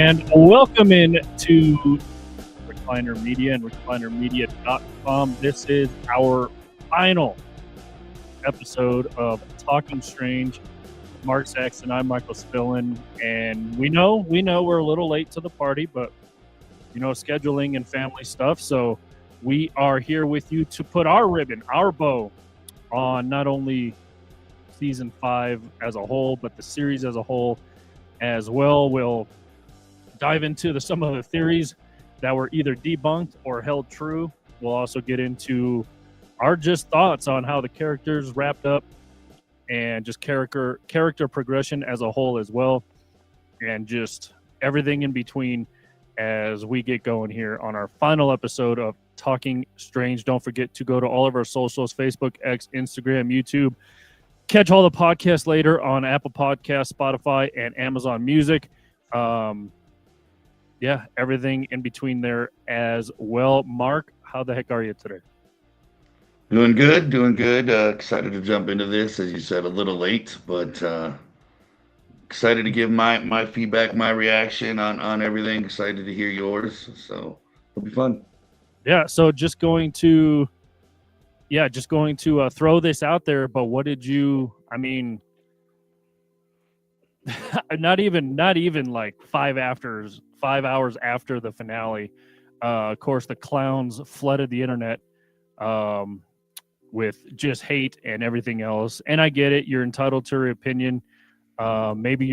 And welcome in to Recliner Media and reclinermedia.com. This is our final episode of Talking Strange. Mark Saxon, I'm Michael Spillin, and we know we're a little late to the party, but scheduling and family stuff. So we are here with you to put our ribbon, our bow on not only season 5 as a whole, but the series as a whole as well. We'll dive into some of the theories that were either debunked or held true. We'll also get into our just thoughts on how the characters wrapped up and just character progression as a whole as well, and just everything in between as we get going here on our final episode of Talking Strange. Don't forget to go to all of our socials: Facebook, X, Instagram, YouTube. Catch all the podcasts later on Apple Podcasts, Spotify, and Amazon Music. Everything in between there as well. Mark, how the heck are you today? Doing good. Excited to jump into this. As you said, a little late, but excited to give my feedback, my reaction on everything. Excited to hear yours. So it'll be fun. Yeah, so just going to throw this out there, but what did you, not even like 5 hours after the finale, of course the clowns flooded the internet with just hate and everything else. And I get it, you're entitled to your opinion. Maybe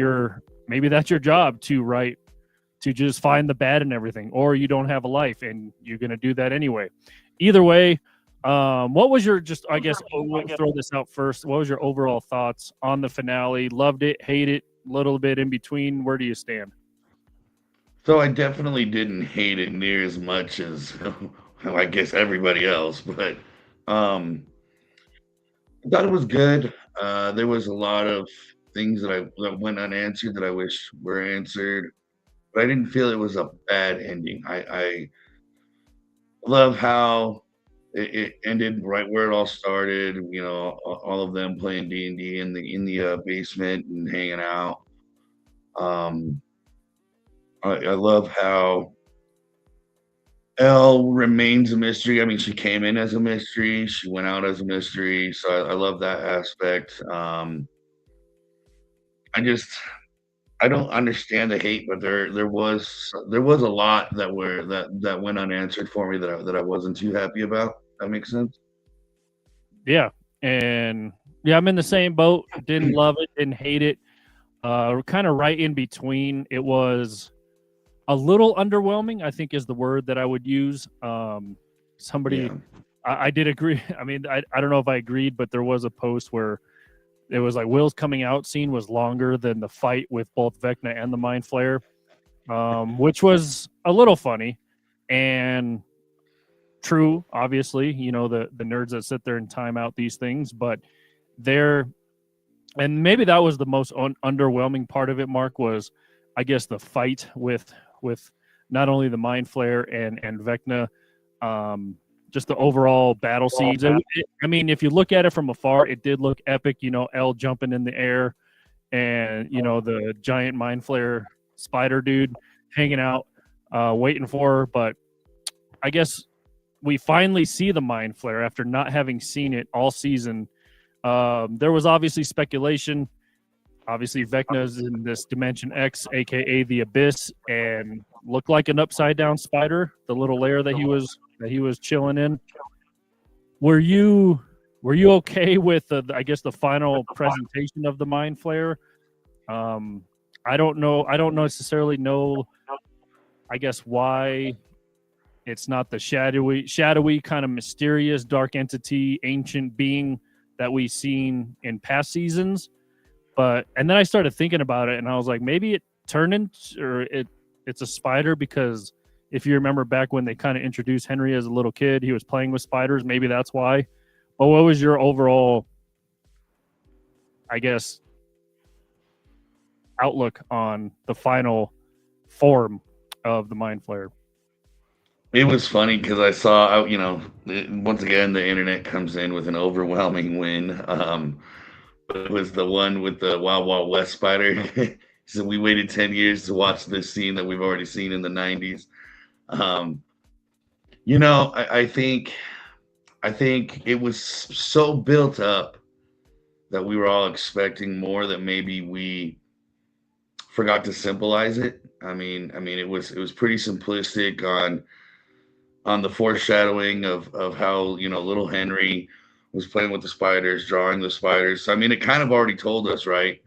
that's your job to just find the bad in everything, or you don't have a life and you're going to do that anyway. Either way, what was your, we'll throw this out first. What was your overall thoughts on the finale? Loved it, hate it, little bit in between? Where do you stand? So I definitely didn't hate it near as much as I guess everybody else, but I thought it was good. There was a lot of things that went unanswered that I wish were answered, but I didn't feel it was a bad ending. I love how it ended right where it all started. All of them playing D&D in the basement and hanging out. I love how Elle remains a mystery. I mean, she came in as a mystery, she went out as a mystery, so I love that aspect. I don't understand the hate, but there was a lot that went unanswered for me that I wasn't too happy about. That makes sense. Yeah, and I'm in the same boat. Didn't love it, didn't hate it. Kind of right in between. It was a little underwhelming, I think is the word that I would use. Yeah. I did agree. I mean, I don't know if I agreed, but there was a post where it was like Will's coming out scene was longer than the fight with both Vecna and the Mind Flayer, which was a little funny and true. Obviously, the nerds that sit there and time out these things, but and maybe that was the most underwhelming part of it, Mark, was I guess the fight with not only the Mind Flayer and Vecna, just the overall battle scenes. If you look at it from afar, it did look epic. Elle jumping in the air, and the giant Mind Flayer spider dude hanging out, waiting for her. But I guess we finally see the Mind Flayer after not having seen it all season. There was obviously speculation. Obviously, Vecna's in this Dimension X, aka the Abyss, and looked like an upside down spider, the little lair that he was chilling in. Were you okay with the final presentation of the Mind Flayer? I don't necessarily know, I guess, why it's not the shadowy kind of mysterious dark entity, ancient being that we've seen in past seasons. And then I started thinking about it, and I was like, maybe it turned into, or it's a spider, because if you remember back when they kind of introduced Henry as a little kid, he was playing with spiders. Maybe that's why. But what was your overall, I guess, outlook on the final form of the Mind Flayer? It was funny because I saw, once again, the internet comes in with an overwhelming win. It was the one with the Wild Wild West spider. So we waited 10 years to watch this scene that we've already seen in the 90s. Um, I think it was so built up that we were all expecting more that maybe we forgot to symbolize it. I mean, it was pretty simplistic on the foreshadowing of how little Henry was playing with the spiders, drawing the spiders. So I mean, it kind of already told us right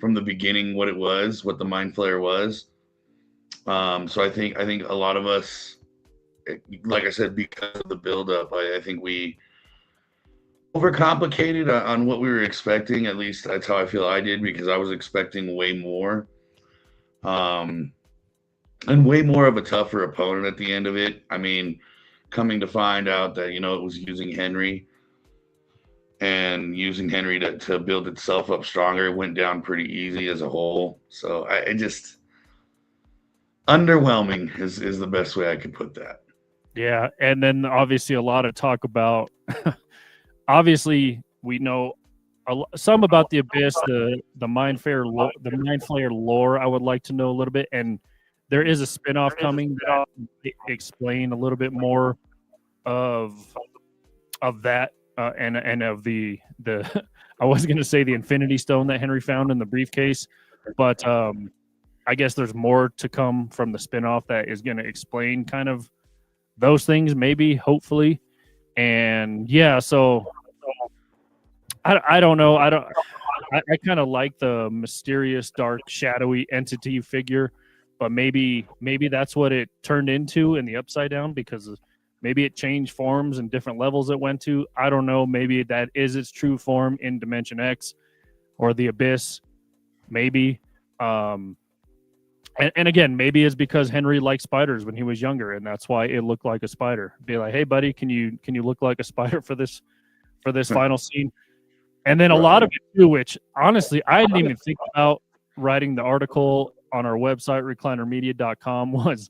from the beginning what it was, what the mind flare was. So I think a lot of us, like I said, because of the buildup, I think we overcomplicated on what we were expecting. At least that's how I feel I did because I was expecting way more. Um, and way more of a tougher opponent at the end of it. I mean, coming to find out that it was using Henry and using Henry to build itself up stronger, it went down pretty easy as a whole. So I just underwhelming is the best way I could put that. Yeah, and then obviously a lot of talk about. Obviously, we know some about the Abyss, the Mind Flayer, the Mind Flayer lore. I would like to know a little bit, and there is a spinoff coming that explain a little bit more of that and of the I was going to say the Infinity Stone that Henry found in the briefcase, but I guess there's more to come from the spinoff that is going to explain kind of those things, maybe, hopefully. And yeah, so I don't know. I kind of like the mysterious, dark, shadowy entity figure, but maybe that's what it turned into in the Upside Down, because maybe it changed forms and different levels it went to. I don't know. Maybe that is its true form in Dimension X or the Abyss. Maybe. And again, maybe it's because Henry liked spiders when he was younger, and that's why it looked like a spider. Be like, hey, buddy, can you look like a spider for this final scene? And then a lot of it too, which honestly I didn't even think about writing the article on our website reclinermedia.com was,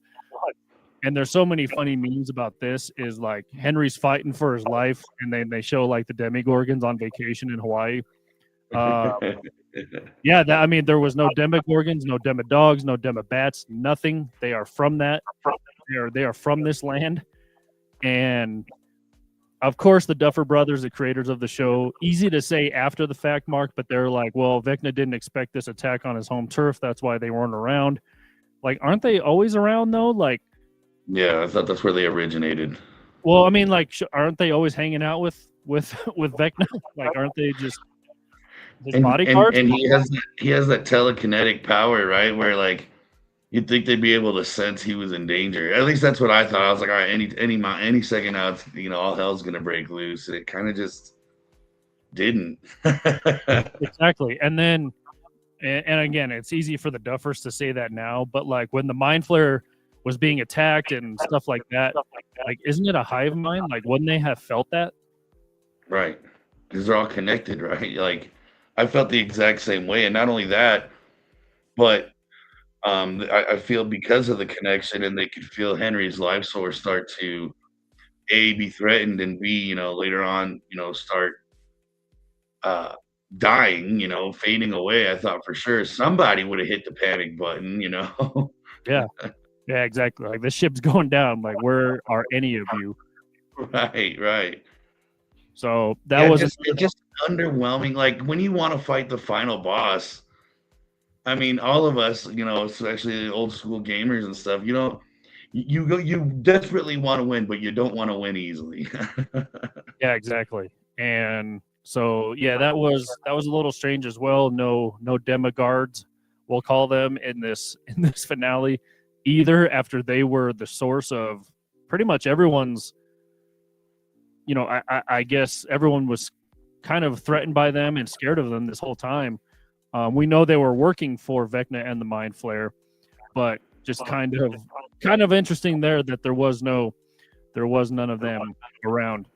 and there's so many funny memes about this, is like Henry's fighting for his life, and then they show like the Demogorgons on vacation in Hawaii. Yeah, I mean, there was no Demogorgons, no Demodogs, no Demobats, nothing. They are from that. They are from this land, and of course, the Duffer Brothers, the creators of the show, easy to say after the fact, Mark, but they're like, well, Vecna didn't expect this attack on his home turf. That's why they weren't around. Like, aren't they always around, though? Like, yeah, I thought that's where they originated. well, I mean, like, aren't they always hanging out with Vecna? Like, aren't they just his bodyguards? And he has that telekinetic power, right? Where, like, you'd think they'd be able to sense he was in danger. At least that's what I thought. I was like, all right, any second now, it's, all hell's gonna break loose, and it kind of just didn't. Exactly. And then, and again, it's easy for the Duffers to say that now, but like when the Mind Flayer was being attacked and stuff like that, like, isn't it a hive mind? Like, wouldn't they have felt that? Right, because they're all connected, right? Like, I felt the exact same way, and not only that, but I feel because of the connection, and they could feel Henry's life source start to be threatened, and B, later on, start dying, fading away. I thought for sure somebody would have hit the panic button, Yeah, yeah, exactly. Like, the ship's going down. Like, where are any of you? Right. So that was just underwhelming. Like, when you want to fight the final boss, I mean, all of us, especially the old school gamers and stuff, you desperately want to win, but you don't want to win easily. Yeah, exactly. And so yeah, that was a little strange as well. No Demoguards, we'll call them, in this finale either, after they were the source of pretty much everyone's, I guess everyone was kind of threatened by them and scared of them this whole time. We know they were working for Vecna and the Mind Flayer, but just kind of interesting there that there was none of them around.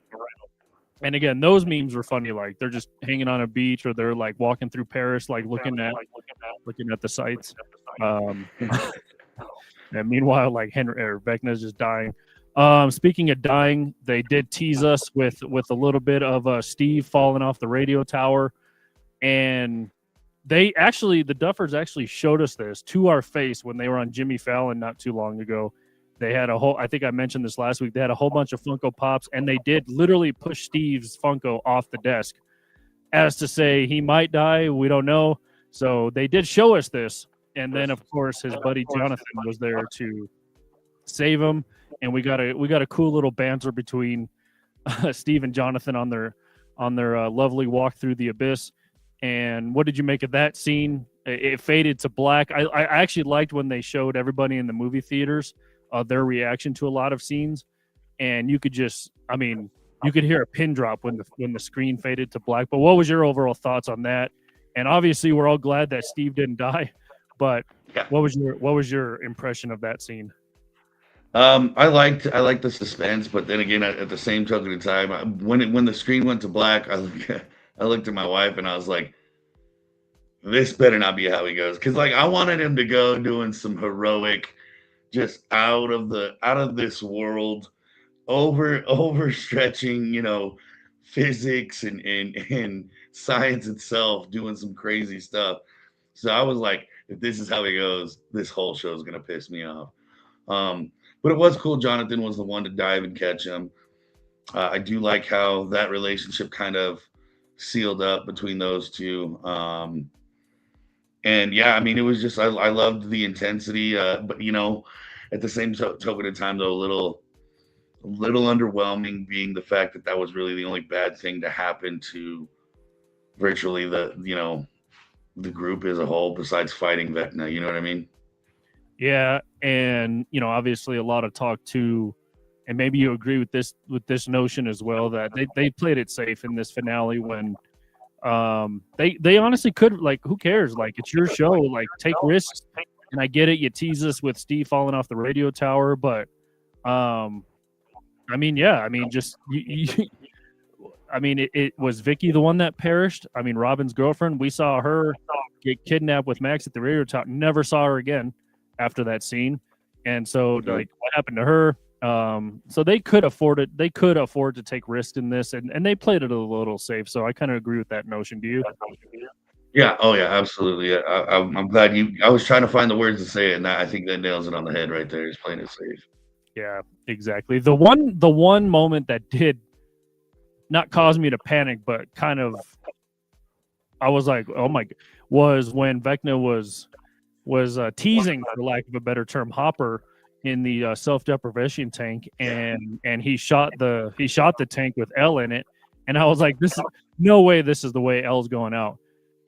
And again, those memes were funny. Like, they're just hanging on a beach, or they're like walking through Paris, like looking at the sights. And meanwhile, like Henry or Vecna's just dying. Speaking of dying, they did tease us with a little bit of Steve falling off the radio tower, and the Duffers actually showed us this to our face when they were on Jimmy Fallon not too long ago. They had a whole, I think I mentioned this last week, they had a whole bunch of Funko Pops, and they did literally push Steve's Funko off the desk as to say he might die. We don't know. So they did show us this. And then, of course, his buddy Jonathan was there to save him. And we got a cool little banter between Steve and Jonathan on their lovely walk through the abyss. And what did you make of that scene? It faded to black. I actually liked when they showed everybody in the movie theaters their reaction to a lot of scenes, and you could just, I mean, you could hear a pin drop when the screen faded to black. But what was your overall thoughts on that? And obviously, we're all glad that Steve didn't die. But Yeah. what was your impression of that scene? I liked the suspense, but then again, at the same token of time, when the screen went to black, I looked at my wife and I was like, "This better not be how he goes," because like I wanted him to go doing some heroic, just out of this world, overstretching, physics and science itself, doing some crazy stuff. So I was like, if this is how he goes, this whole show is gonna piss me off. But it was cool. Jonathan was the one to dive and catch him. I do like how that relationship kind of sealed up between those two. And yeah, I mean, it was just I loved the intensity, but at the same token of time, though, a little underwhelming, being the fact that was really the only bad thing to happen to virtually the group as a whole, besides fighting Vecna. You know what I mean? Yeah, and obviously a lot of talk too, and maybe you agree with this notion as well, that they played it safe in this finale when they honestly could, like, who cares? Like, it's your show, like, take risks. And I get it, you tease us with Steve falling off the radio tower, but I mean, yeah, I mean, just I mean, it was Vicky the one that perished. I mean, Robin's girlfriend, we saw her get kidnapped with Max at the radio tower, never saw her again after that scene. And so like, what happened to her? So they could afford to take risks in this, and they played it a little safe. So I kind of agree with that notion. Do you? Yeah. Oh yeah. Absolutely. Yeah. I'm glad you. I was trying to find the words to say it, and I think that nails it on the head right there. He's playing it safe. Yeah, exactly. The one moment that did not cause me to panic, but kind of, I was like, oh my, was when Vecna was teasing, for lack of a better term, Hopper in the self-deprivation tank, and he shot the tank with L in it, and I was like, this is no way, this is the way L's going out.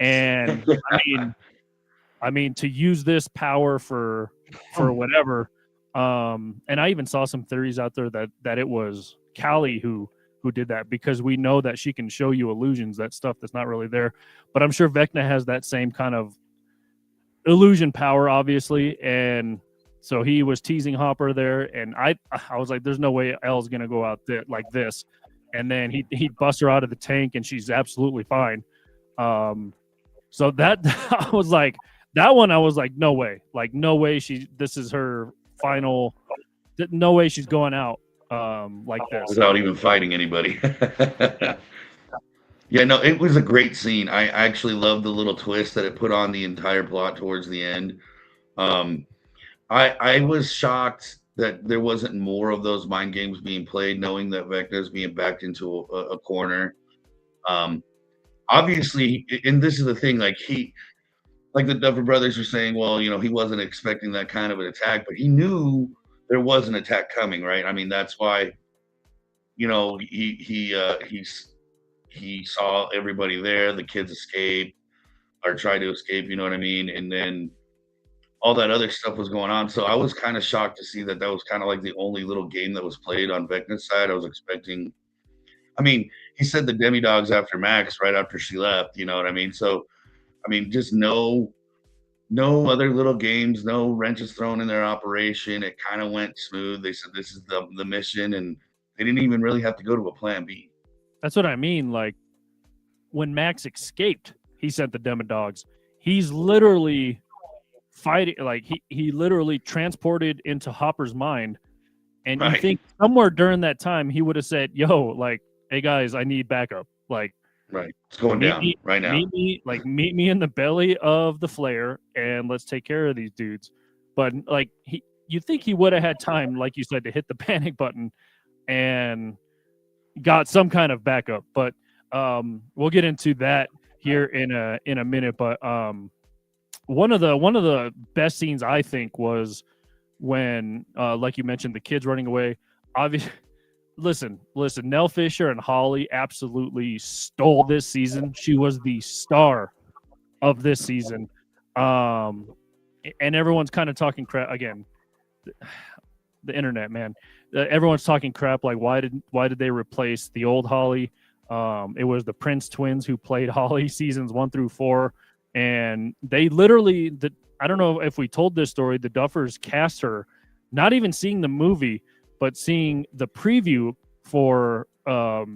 And I mean to use this power for whatever. And I even saw some theories out there that it was Callie who did that, because we know that she can show you illusions, that stuff that's not really there. But I'm sure Vecna has that same kind of illusion power, obviously. And so he was teasing Hopper there, and I was like, there's no way L's gonna go out there like this. And then he busts her out of the tank, and she's absolutely fine. So that I was like, that one I was like, no way, this is her final, no way she's going out like this without even fighting anybody. Yeah, no, it was a great scene. I actually loved the little twist that it put on the entire plot towards the end. I was shocked that there wasn't more of those mind games being played, knowing that Vecna's being backed into a corner. Obviously, and this is the thing, like the Duffer Brothers are saying, well, he wasn't expecting that kind of an attack, but he knew there was an attack coming, right? I mean, that's why, he saw everybody there, the kids escape or try to escape, you know what I mean? And then all that other stuff was going on. So I was kind of shocked to see that was kind of like the only little game that was played on Vecna's side. I was expecting, I mean, he said the demi-dogs after Max right after she left, you know what I mean? So, I mean, just no other little games, no wrenches thrown in their operation. It kind of went smooth. They said this is the mission, and they didn't even really have to go to a plan B. That's what I mean. Like, when Max escaped, he sent the demi-dogs. He's literally fighting, like he literally transported into Hopper's mind. And Right. You think somewhere during that time he would have said, yo, like, hey guys, I need backup. Like, Right. It's going Meet down me, right now. meet me in the belly of the flare, and let's take care of these dudes. But like you think he would have had time, like you said, to hit the panic button and got some kind of backup. But we'll get into that here in a minute. But one of the best scenes I think was when, like you mentioned, the kids running away. Obviously, listen, Nell Fisher and Holly absolutely stole this season. She was the star of this season. And everyone's kind of talking crap again. The internet, man. Everyone's talking crap. Like, why did they replace the old Holly? It was the Prince twins who played Holly seasons 1 through 4, and they literally. I don't know if we told this story. The Duffers cast her, not even seeing the movie, but seeing the preview for what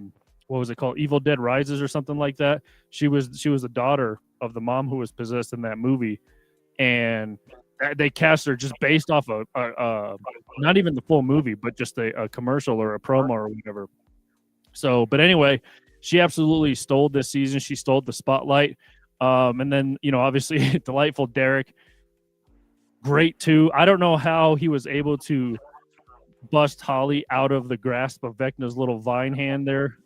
was it called, Evil Dead Rises or something like that. She was the daughter of the mom who was possessed in that movie, and they cast her just based off of not even the full movie, but just a commercial or a promo or whatever. So, but anyway, she absolutely stole this season. She stole the spotlight. And then, obviously, delightful Derek, great too. I don't know how he was able to bust Holly out of the grasp of Vecna's little vine hand there.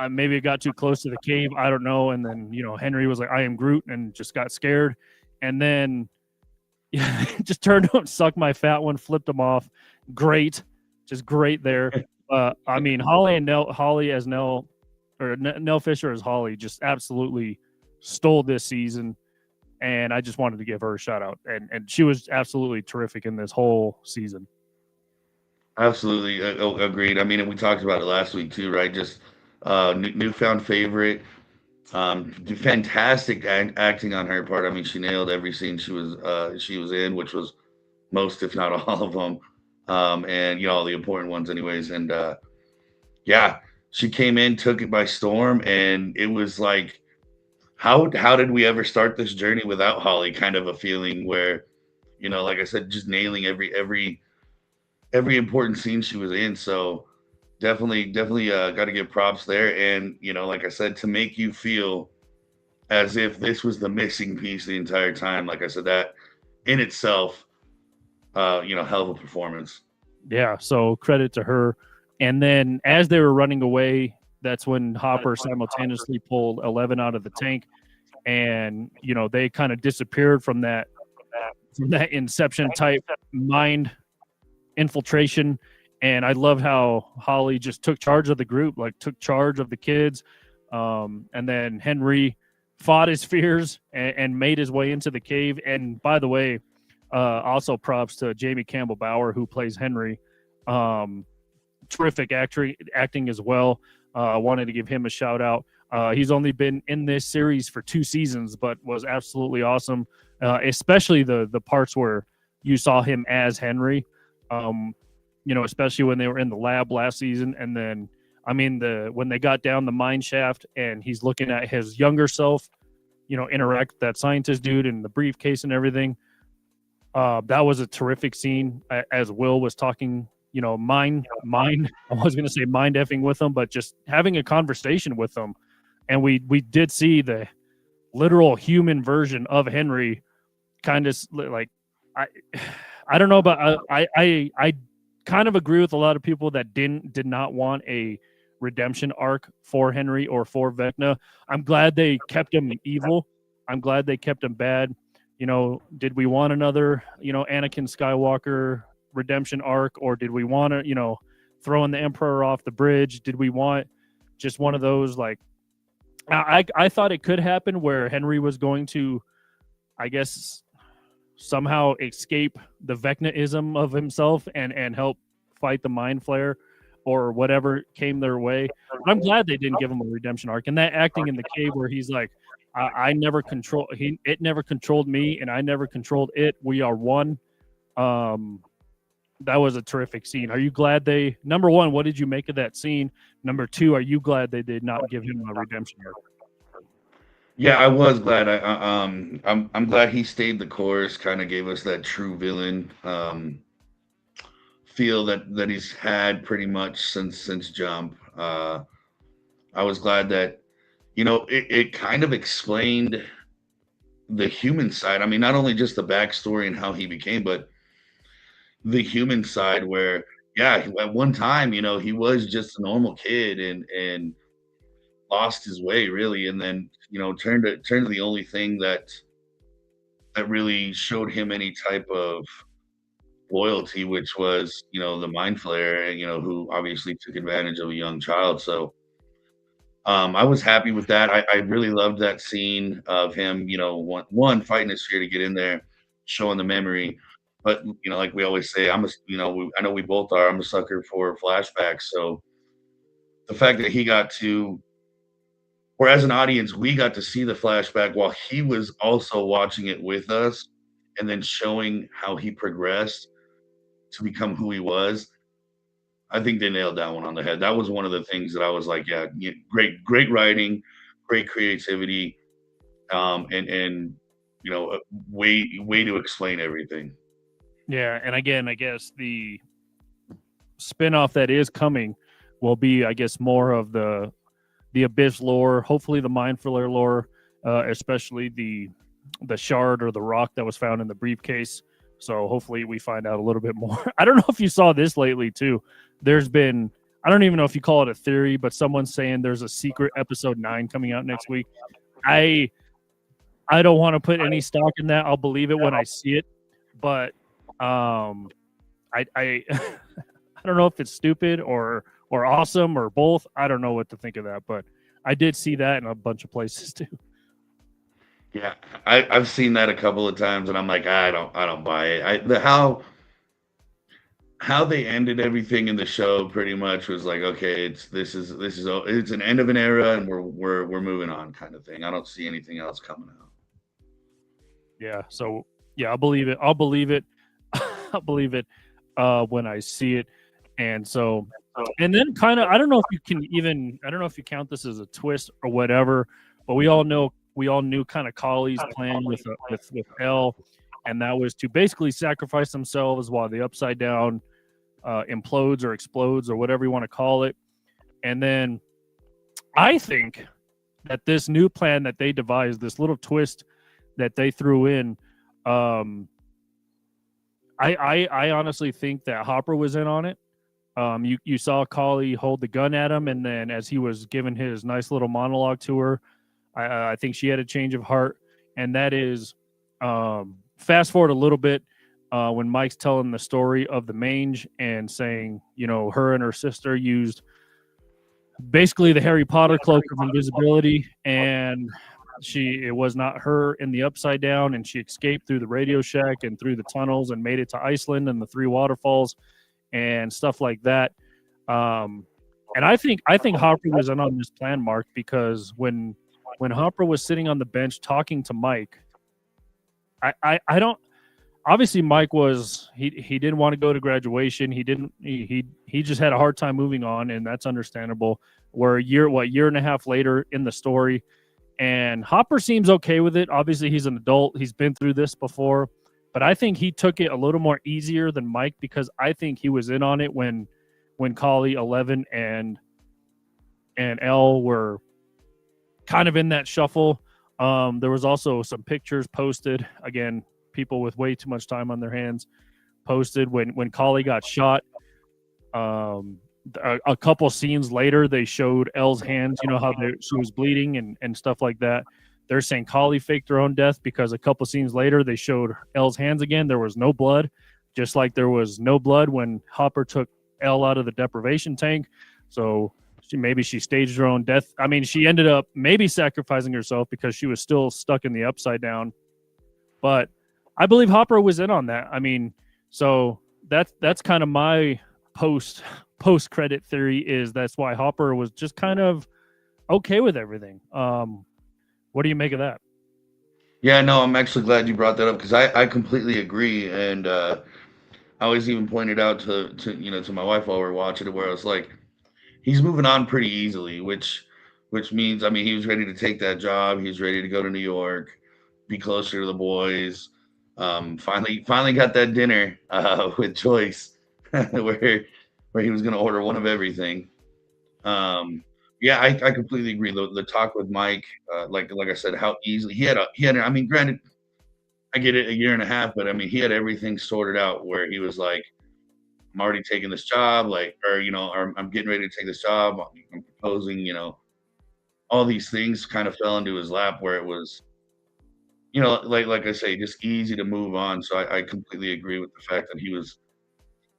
Maybe it got too close to the cave. I don't know. And then, Henry was like, "I am Groot," and just got scared. And then just turned to him, sucked my fat one, flipped him off. Great. Just great there. I mean, Holly as Nell, or Nell Fisher as Holly, just absolutely stole this season. And I just wanted to give her a shout out. And she was absolutely terrific in this whole season. Absolutely agreed. I mean, and we talked about it last week too, right? Just newfound favorite. Fantastic acting on her part. I mean, she nailed every scene she was in, which was most, if not all of them, and all the important ones, anyways. And yeah, she came in, took it by storm, and it was like, how did we ever start this journey without Holly? Kind of a feeling where, like I said, just nailing every important scene she was in. So definitely got to give props there. And like I said, to make you feel as if this was the missing piece the entire time, like I said, that in itself, hell of a performance. Yeah, so credit to her. And then as they were running away, that's when Hopper simultaneously pulled 11 out of the tank, and they kind of disappeared from that Inception type mind infiltration. And I love how Holly just took charge of the group, like took charge of the kids. And then Henry fought his fears and made his way into the cave. And by the way, also props to Jamie Campbell Bower, who plays Henry. Terrific acting as well. I wanted to give him a shout out. He's only been in this series for 2 seasons, but was absolutely awesome, especially the parts where you saw him as Henry. Especially when they were in the lab last season. And then, I mean, when they got down the mine shaft and he's looking at his younger self, interact with that scientist dude in the briefcase and everything. That was a terrific scene, as Will was talking, mind, I was going to say mind effing with them, but just having a conversation with them. And we did see the literal human version of Henry, kind of like, I don't know, but I kind of agree with a lot of people that did not want a redemption arc for Henry or for Vecna. I'm glad they kept him evil. I'm glad they kept him bad. Did we want another, Anakin Skywalker redemption arc, or did we want to, throwing the Emperor off the bridge? Did we want just one of those, like, I thought it could happen where Henry was going to, I guess, somehow escape the Vecna-ism of himself and help fight the Mind Flayer or whatever came their way. But I'm glad they didn't give him a redemption arc. And that acting in the cave where he's like, it never controlled me, and I never controlled it. We are one. That was a terrific scene. Are you glad number one, what did you make of that scene? Number two, are you glad they did not give him a redemption arc? Yeah, I was glad. I'm glad he stayed the course. Kind of gave us that true villain feel that he's had pretty much since Jump. I was glad that, it kind of explained the human side. I mean, not only just the backstory and how he became, but the human side where, yeah, at one time, he was just a normal kid and lost his way really, and then, turned to the only thing that really showed him any type of loyalty, which was, the mind flayer, who obviously took advantage of a young child. So I was happy with that. I really loved that scene of him, one fighting his fear to get in there, showing the memory. But like we always say, I know we both are. I'm a sucker for flashbacks. So the fact that he got to, or as an audience, we got to see the flashback while he was also watching it with us, and then showing how he progressed to become who he was. I think they nailed that one on the head. That was one of the things that I was like, yeah, great writing, great creativity, and a way to explain everything. Yeah, and again, I guess the spinoff that is coming will be, I guess, more of the Abyss lore, hopefully the Mind Flayer lore, especially the shard or the rock that was found in the briefcase. So hopefully we find out a little bit more. I don't know if you saw this lately too. There's been, I don't even know if you call it a theory, but someone's saying there's a secret episode 9 coming out next week. I don't want to put any stock in that. I'll believe it when I see it, but I I don't know if it's stupid or awesome or both. I don't know what to think of that, but I did see that in a bunch of places too. Yeah, I've seen that a couple of times, and I'm like, I don't buy it. How they ended everything in the show pretty much was like, okay, it's an end of an era, and we're moving on, kind of thing. I don't see anything else coming out. Yeah, so yeah, I'll believe it. I'll believe it. I'll believe it when I see it. And so, and then kind of, I don't know if you can even, I don't know if you count this as a twist or whatever, but we all knew kind of Collie's plan with Elle, and that was to basically sacrifice themselves while the Upside Down implodes or explodes or whatever you want to call it. And then I think that this new plan that they devised, this little twist that they threw in, I honestly think that Hopper was in on it. You saw Collie hold the gun at him, and then as he was giving his nice little monologue to her, I think she had a change of heart, and that is fast forward a little bit when Mike's telling the story of the mange and saying, her and her sister used basically the Harry Potter cloak of invisibility, and it was not her in the Upside Down, and she escaped through the Radio Shack and through the tunnels and made it to Iceland and the 3 waterfalls and stuff like that. And I think Hopper was in on this plan, Mark, because when Hopper was sitting on the bench talking to Mike, I don't. Obviously, Mike was he didn't want to go to graduation. He just had a hard time moving on, and that's understandable. We're a year and a half later in the story, and Hopper seems okay with it. Obviously, he's an adult. He's been through this before, but I think he took it a little more easier than Mike, because I think he was in on it when Collie, 11, and Elle were kind of in that shuffle. There was also some pictures posted, again, people with way too much time on their hands posted when Collie got shot. A couple scenes later, they showed Elle's hands, how she was bleeding and stuff like that. They're saying Collie faked her own death because a couple scenes later, they showed Elle's hands again. There was no blood, just like there was no blood when Hopper took Elle out of the deprivation tank. So maybe she staged her own death. I mean, she ended up maybe sacrificing herself because she was still stuck in the Upside Down. But I believe Hopper was in on that. I mean, so that's kind of my post credit theory, is that's why Hopper was just kind of okay with everything. What do you make of that? Yeah, no, I'm actually glad you brought that up because I completely agree, and I was even pointed out to my wife while we were watching it, where I was like, he's moving on pretty easily, which means, I mean, he was ready to take that job, he's ready to go to New York, be closer to the boys. Finally got that dinner with Joyce, where he was going to order one of everything. Yeah, I completely agree. The talk with Mike, like I said, how easily he had. I mean, granted, I get it, a year and a half, but I mean, he had everything sorted out where he was like, "I'm already taking this job," like, or I'm getting ready to take this job. I'm proposing, all these things kind of fell into his lap where it was, like I say, just easy to move on. So I completely agree with the fact that he was,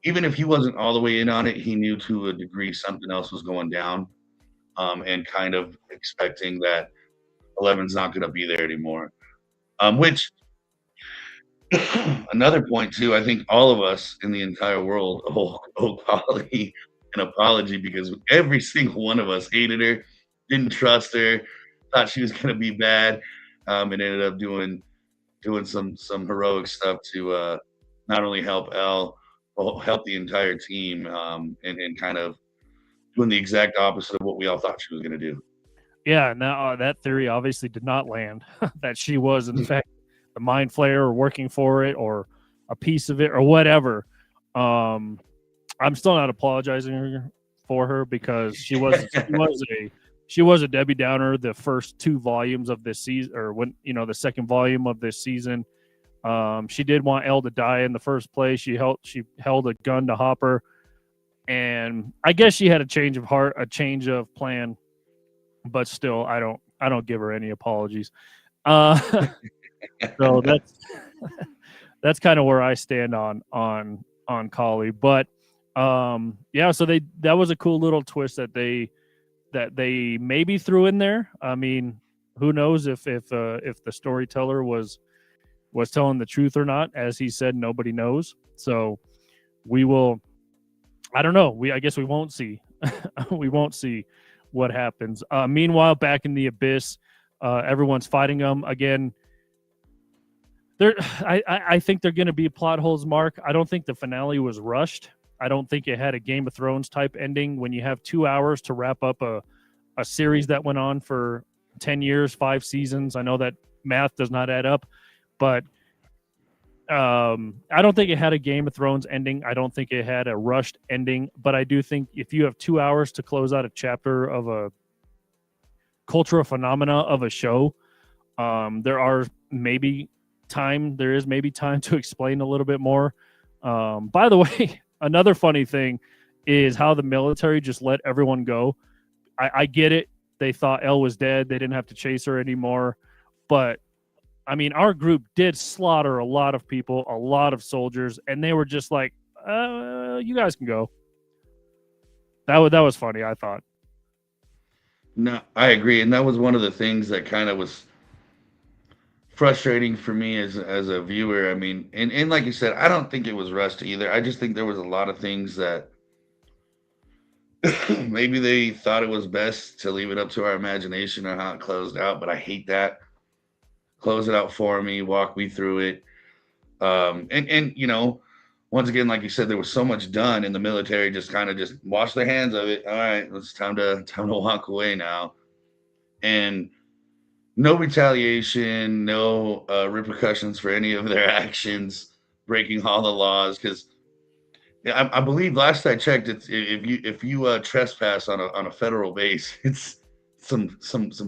even if he wasn't all the way in on it, he knew to a degree something else was going down, and kind of expecting that 11's not going to be there anymore. Which another point too, I think all of us in the entire world owe Polly an apology because every single one of us hated her, didn't trust her, thought she was going to be bad, and ended up doing some heroic stuff to not only help Elle, but help the entire team, and kind of doing the exact opposite of what we all thought she was going to do. Yeah, now that theory obviously did not land. That she was in fact the mind flayer or working for it or a piece of it or whatever. Um, I'm still not apologizing for her because she was a Debbie Downer the first two volumes of this season, or when the second volume of this season. She did want Elle to die in the first place. She held a gun to Hopper, and I guess she had a change of heart, a change of plan, but still, I don't give her any apologies. Uh, so that's kind of where I stand on Collie. But yeah, so that was a cool little twist that they maybe threw in there. I mean, who knows if the storyteller was telling the truth or not? As he said, nobody knows. So we will. I don't know. I guess we won't see. We won't see what happens. Meanwhile, back in the abyss, everyone's fighting them again. I think they're going to be plot holes, Mark. I don't think the finale was rushed. I don't think it had a Game of Thrones type ending when you have 2 hours to wrap up a series that went on for 10 years, 5 seasons. I know that math does not add up, but I don't think it had a Game of Thrones ending. I don't think it had a rushed ending, but I do think if you have 2 hours to close out a chapter of a cultural phenomena of a show, there is maybe time to explain a little bit more. By the way, another funny thing is how the military just let everyone go. I get it. They thought Elle was dead. They didn't have to chase her anymore. But I mean, our group did slaughter a lot of people, a lot of soldiers, and they were just like, you guys can go. That was funny, I thought. No, I agree, and that was one of the things that kind of was frustrating for me as a viewer. I mean, and like you said, I don't think it was rushed either. I just think there was a lot of things that maybe they thought it was best to leave it up to our imagination or how it closed out, but I hate that. Close it out for me, walk me through it. And once again, like you said, there was so much done, and the military just kind of just washed their hands of it. All right, it's time to walk away now. And no retaliation, no repercussions for any of their actions, breaking all the laws. Because I believe last I checked, it's if you trespass on a federal base, it's some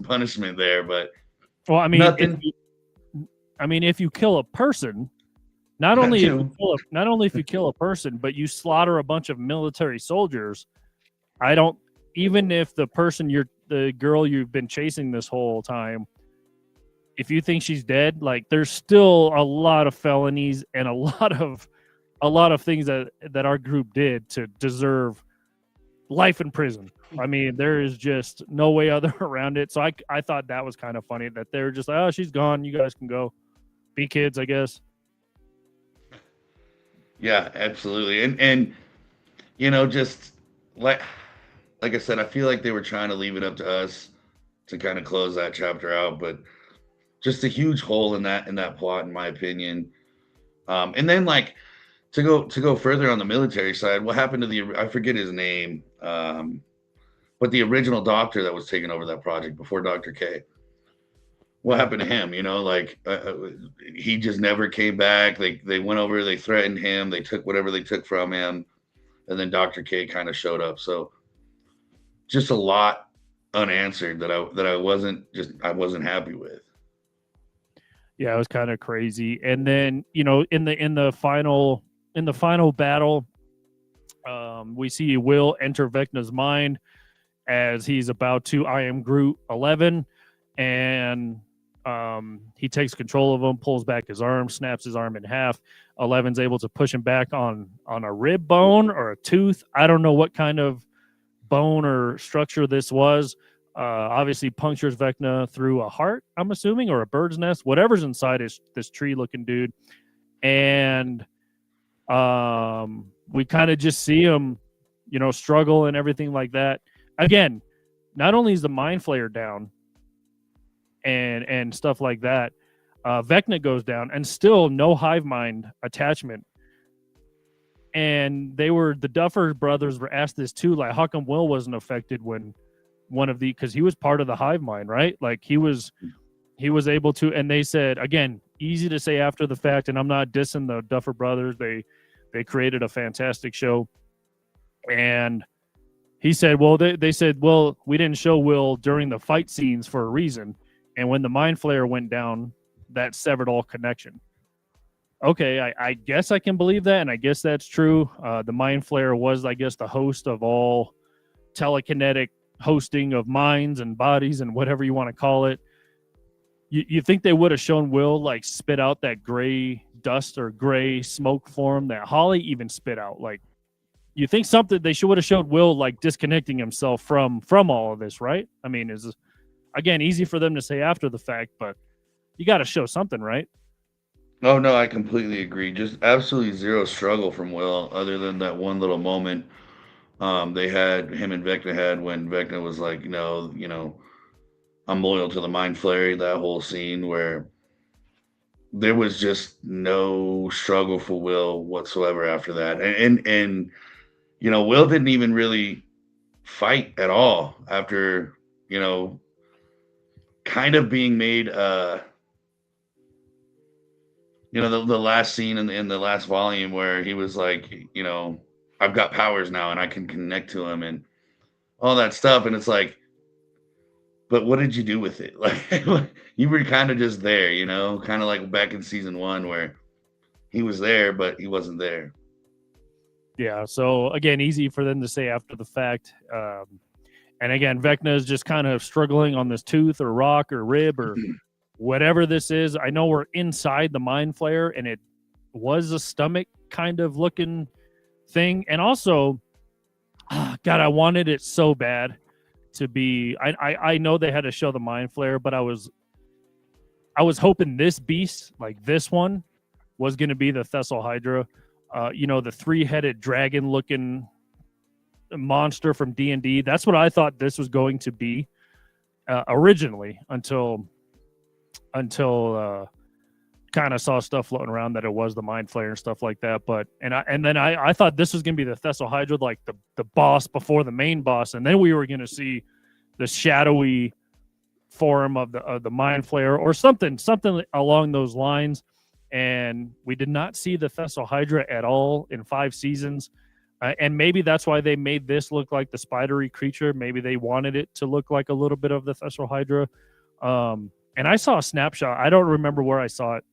punishment there, but Well, I mean, nothing. if you kill a person, not That only if you too. kill if you kill a person, but you slaughter a bunch of military soldiers. I don't even if the girl you've been chasing this whole time, if you think she's dead, like there's still a lot of felonies and a lot of things that our group did to deserve life in prison. I mean, there is just no way other around it. So I thought that was kind of funny that they're just like, oh, she's gone. You guys can go be kids, I guess. Yeah, absolutely. And just like like I said, I feel like they were trying to leave it up to us to kind of close that chapter out, but just a huge hole in that plot, in my opinion. And then like to go further on the military side, what happened to I forget his name, but the original doctor that was taking over that project before Dr. K. What happened to him? Like he just never came back. They went over, they threatened him, they took whatever they took from him, and then Dr. K kind of showed up. So just a lot. unanswered that I wasn't happy with. Yeah, it was kind of crazy. And then, you know, in the final battle, we see Will enter Vecna's mind as he's about to I am Groot 11, and he takes control of him, pulls back his arm, snaps his arm in half. 11's able to push him back on a rib bone or a tooth. I don't know what kind of bone or structure this was. Obviously punctures Vecna through a heart, I'm assuming, or a bird's nest, whatever's inside is this tree looking dude. And we kind of just see him, you know, struggle and everything like that. Again, not only is the mind flayer down and stuff like that, Vecna goes down and still no hive mind attachment. And the Duffer brothers were asked this too, like how come Will wasn't affected when because he was part of the hive mind, right? Like he was able to, and they said, again, easy to say after the fact, and I'm not dissing the Duffer brothers. They created a fantastic show. And he said, well, they said, well, we didn't show Will during the fight scenes for a reason. And when the mind flayer went down, that severed all connection. Okay, I guess I can believe that, and I guess that's true. The mind flayer was, I guess, the host of all telekinetic hosting of minds and bodies and whatever you want to call it. You think they would have shown Will like spit out that gray dust or gray smoke form that Holly even spit out? Like, you think something they would have showed Will like disconnecting himself from all of this, right? I mean, is again easy for them to say after the fact, but you got to show something, right? Oh no, I completely agree. Just absolutely zero struggle from Will, other than that one little moment they had him and Vecna had when Vecna was like, I'm loyal to the Mind Flayer. That whole scene where there was just no struggle for Will whatsoever after that, and Will didn't even really fight at all after kind of being made the last scene in the last volume where he was like, I've got powers now and I can connect to him and all that stuff. And it's like, but what did you do with it? Like, you were kind of just there, kind of like back in season 1 where he was there, but he wasn't there. Yeah. So again, easy for them to say after the fact. And again, Vecna is just kind of struggling on this tooth or rock or rib or whatever this is. I know we're inside the mind flayer and it was a stomach kind of looking thing. And also, God, I wanted it so bad to be. I know they had to show the mind flayer, but I was hoping this beast, like this one, was going to be the Thessal Hydra. The 3-headed dragon looking monster from D&D. That's what I thought this was going to be originally until kind of saw stuff floating around that it was the mind flayer and stuff like that. But then I thought this was going to be the Thessal Hydra, like the boss before the main boss, and then we were going to see the shadowy form of the mind flayer or something along those lines. And we did not see the Thessal Hydra at all in 5 seasons. And maybe that's why they made this look like the spidery creature. Maybe they wanted it to look like a little bit of the Thessal Hydra. And I saw a snapshot. I don't remember where I saw it.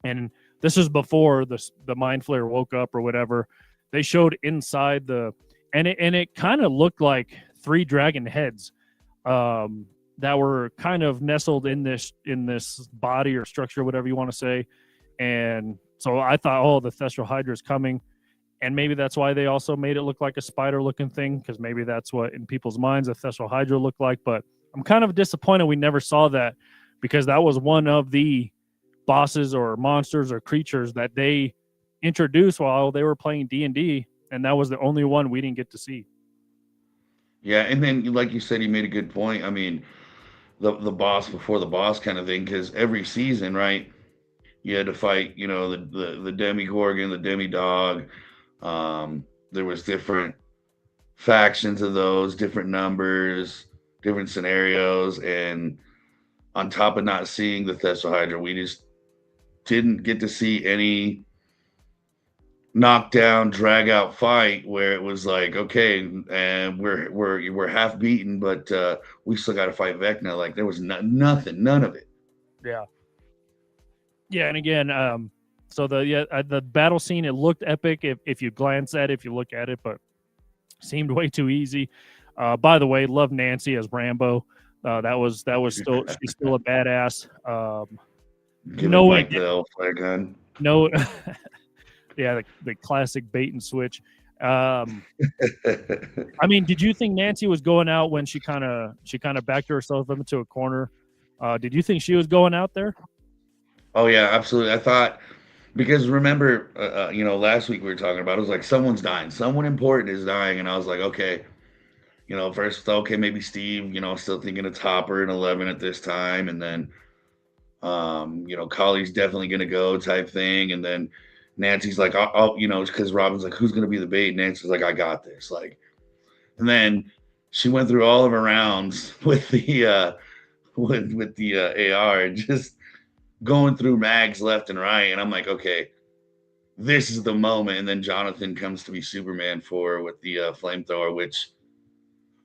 And this is before the mind flayer woke up or whatever. They showed inside and it kind of looked like 3 dragon heads that were kind of nestled in this body or structure, whatever you want to say. And so I thought, the Thessal Hydra is coming. And maybe that's why they also made it look like a spider-looking thing, because maybe that's what in people's minds a Thessal Hydra looked like. But I'm kind of disappointed we never saw that, because that was one of the bosses or monsters or creatures that they introduced while they were playing D&D, and that was the only one we didn't get to see. Yeah, and then like you said, you made a good point. I mean, the boss before the boss kind of thing, because every season, right, you had to fight, the Demigorgon, the Demidog. There was different factions of those, different numbers, different scenarios, and on top of not seeing the Thessal Hydra, we just didn't get to see any knockdown, drag out fight where it was like, okay, and we're half beaten, but we still got to fight Vecna. Like there was nothing, none of it. Yeah. Yeah, and again, so the battle scene, it looked epic if you glance at it, if you look at it, but seemed way too easy. By the way, love Nancy as Rambo. That was still she's still a badass. Giving Mike the flare gun. No, yeah, the classic bait and switch. I mean, did you think Nancy was going out when she kind of backed herself up into a corner? Did you think she was going out there? Oh yeah, absolutely. I thought because remember, last week we were talking about it was like someone's dying, someone important is dying, and I was like, okay, first okay maybe Steve, still thinking it's Hopper and 11 at this time, and then Collie's definitely gonna go type thing, and then Nancy's like, I'll because Robin's like, who's gonna be the bait? And Nancy's like, I got this, like, and then she went through all of her rounds with the with the AR and just going through mags left and right, and I'm like, okay, this is the moment. And then Jonathan comes to be Superman with the flamethrower, which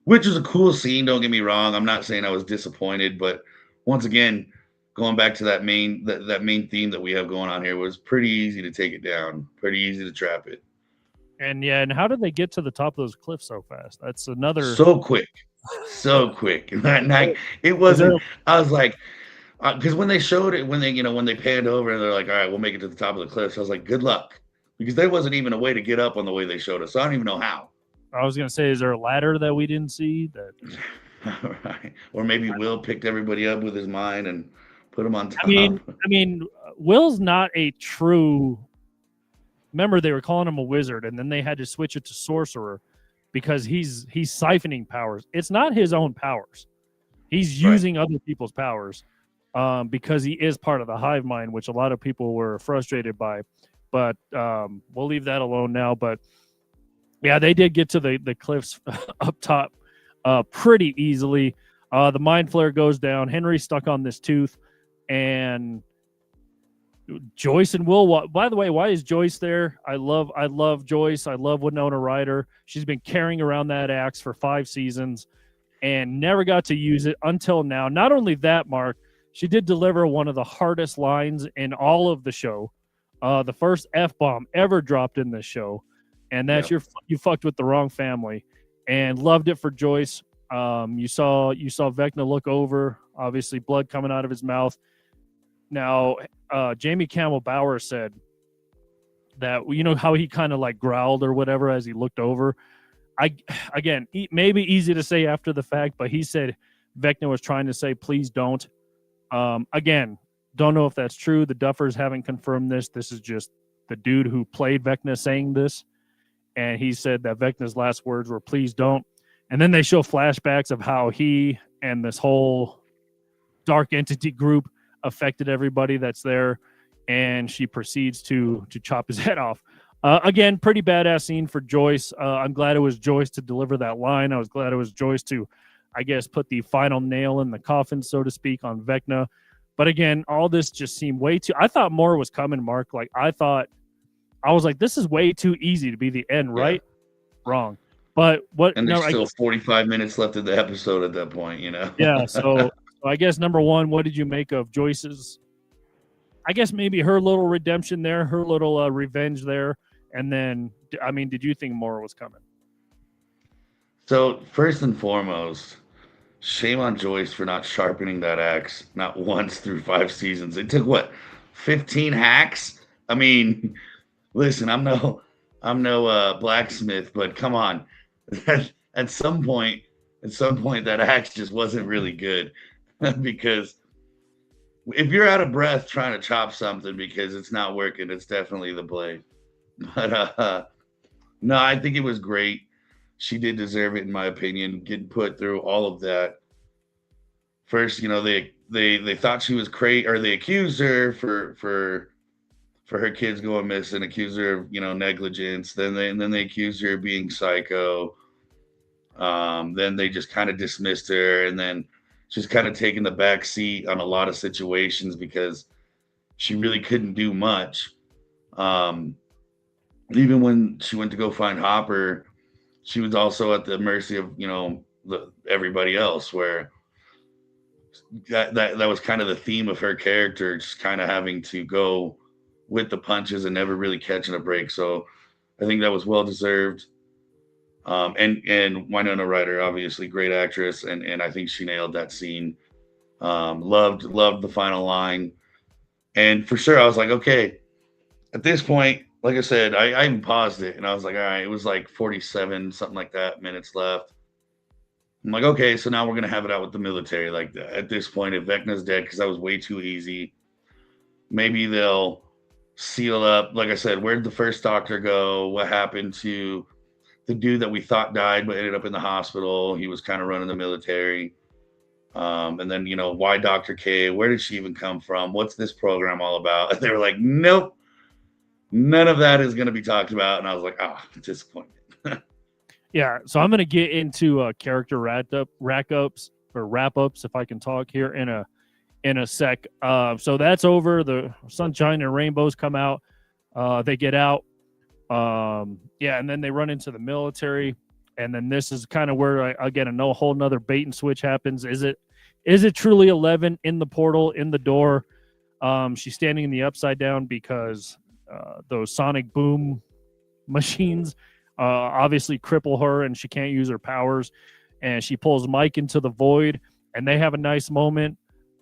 was a cool scene. Don't get me wrong. I'm not saying I was disappointed, but once again, going back to that main theme that we have going on here, was pretty easy to take it down, pretty easy to trap it. And yeah, and how did they get to the top of those cliffs so fast? That's another so quick. And it wasn't. I was like, because when they showed it, when they panned over and they're like, all right, we'll make it to the top of the cliffs, I was like, good luck, because there wasn't even a way to get up on the way they showed us. So I don't even know how. I was gonna say, is there a ladder that we didn't see? Right. Or maybe Will picked everybody up with his mind and put them on top. I mean, Will's not a true. Remember, they were calling him a wizard, and then they had to switch it to sorcerer because he's siphoning powers. It's not his own powers. He's using other people's powers. Because he is part of the hive mind, which a lot of people were frustrated by, but we'll leave that alone now. But yeah, they did get to the cliffs up top pretty easily. The mind flare goes down. Henry's stuck on this tooth, and Joyce and Will. By the way, why is Joyce there? I love Joyce. I love Winona Ryder. She's been carrying around that axe for 5 seasons and never got to use it until now. Not only that, Mark, she did deliver one of the hardest lines in all of the show. The first F-bomb ever dropped in this show. And that's you fucked with the wrong family. And loved it for Joyce. You saw Vecna look over, obviously blood coming out of his mouth. Now, Jamie Campbell Bower said that, how he kind of like growled or whatever as he looked over. Again, maybe easy to say after the fact, but he said Vecna was trying to say, please don't. Again, don't know if that's true. The Duffers haven't confirmed this. This is just the dude who played Vecna saying this. And he said that Vecna's last words were, please don't. And then they show flashbacks of how he and this whole dark entity group affected everybody that's there. And she proceeds to chop his head off. Again, pretty badass scene for Joyce. I'm glad it was Joyce to deliver that line. I was glad it was Joyce to, I guess, put the final nail in the coffin, so to speak, on Vecna. But again, all this just seemed way too... I thought more was coming, Mark. Like, I was like, this is way too easy to be the end, right? Wrong. But what... And there's still 45 minutes left of the episode at that point, Yeah, so I guess, number one, what did you make of Joyce's... I guess maybe her little redemption there, her little revenge there. And then, I mean, did you think more was coming? So, first and foremost, shame on Joyce for not sharpening that axe not once through 5 seasons. It took, 15 hacks? I mean, listen, I'm no blacksmith, but come on. At some point, that axe just wasn't really good. Because if you're out of breath trying to chop something because it's not working, it's definitely the blade. But no, I think it was great. She did deserve it, in my opinion, getting put through all of that. First, they thought she was crazy, or they accused her for her kids going missing, accused her of negligence. Then they accused her of being psycho. Then they just kind of dismissed her, and then she's kind of taking the back seat on a lot of situations because she really couldn't do much. even when she went to go find Hopper, she was also at the mercy of everybody else. Where that was kind of the theme of her character, just kind of having to go with the punches and never really catching a break. So I think that was well deserved. And Winona Ryder, obviously great actress, and I think she nailed that scene. Loved the final line, and for sure I was like, okay, at this point, like I said, I even paused it and I was like, all right, it was like 47 something like that minutes left. I'm like, okay, so now we're gonna have it out with the military. Like at this point, if Vecna's dead, because that was way too easy, maybe they'll seal up. Like I said, where did the first doctor go? What happened to the dude that we thought died but ended up in the hospital? He was kind of running the military. And then why Dr. K? Where did she even come from? What's this program all about? And they were like, nope, none of that is going to be talked about. And I was like, disappointed. Yeah, so I'm going to get into character wrap-ups, if I can talk here in a sec. So that's over. The sunshine and rainbows come out. They get out. And then they run into the military. And then this is kind of where again a whole nother bait and switch happens. Is it truly 11 in the portal, in the door? She's standing in the upside down because those sonic boom machines obviously cripple her and she can't use her powers. And she pulls Mike into the void and they have a nice moment.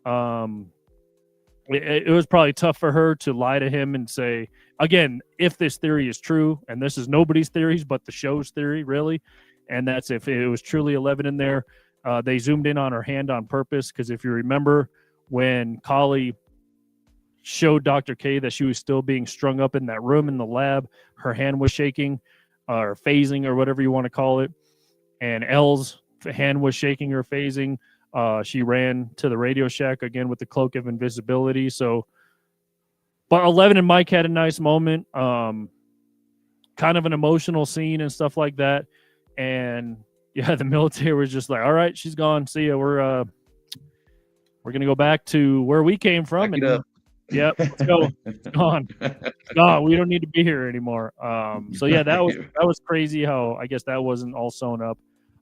It was probably tough for her to lie to him and say, again, if this theory is true, and this is nobody's theories but the show's theory, really, and that's if it was truly 11 in there. They zoomed in on her hand on purpose because if you remember when Kali showed Dr. K that she was still being strung up in that room in the lab, her hand was shaking or phasing or whatever you want to call it, and Elle's hand was shaking or phasing. She ran to the Radio Shack again with the cloak of invisibility. So, but 11 and Mike had a nice moment, kind of an emotional scene and stuff like that. And yeah, the military was just like, all right, she's gone. See ya. We're going to go back to where we came from. And, yep, let's go. It's gone. It's gone. We don't need to be here anymore. So yeah, that was crazy how I guess that wasn't all sewn up.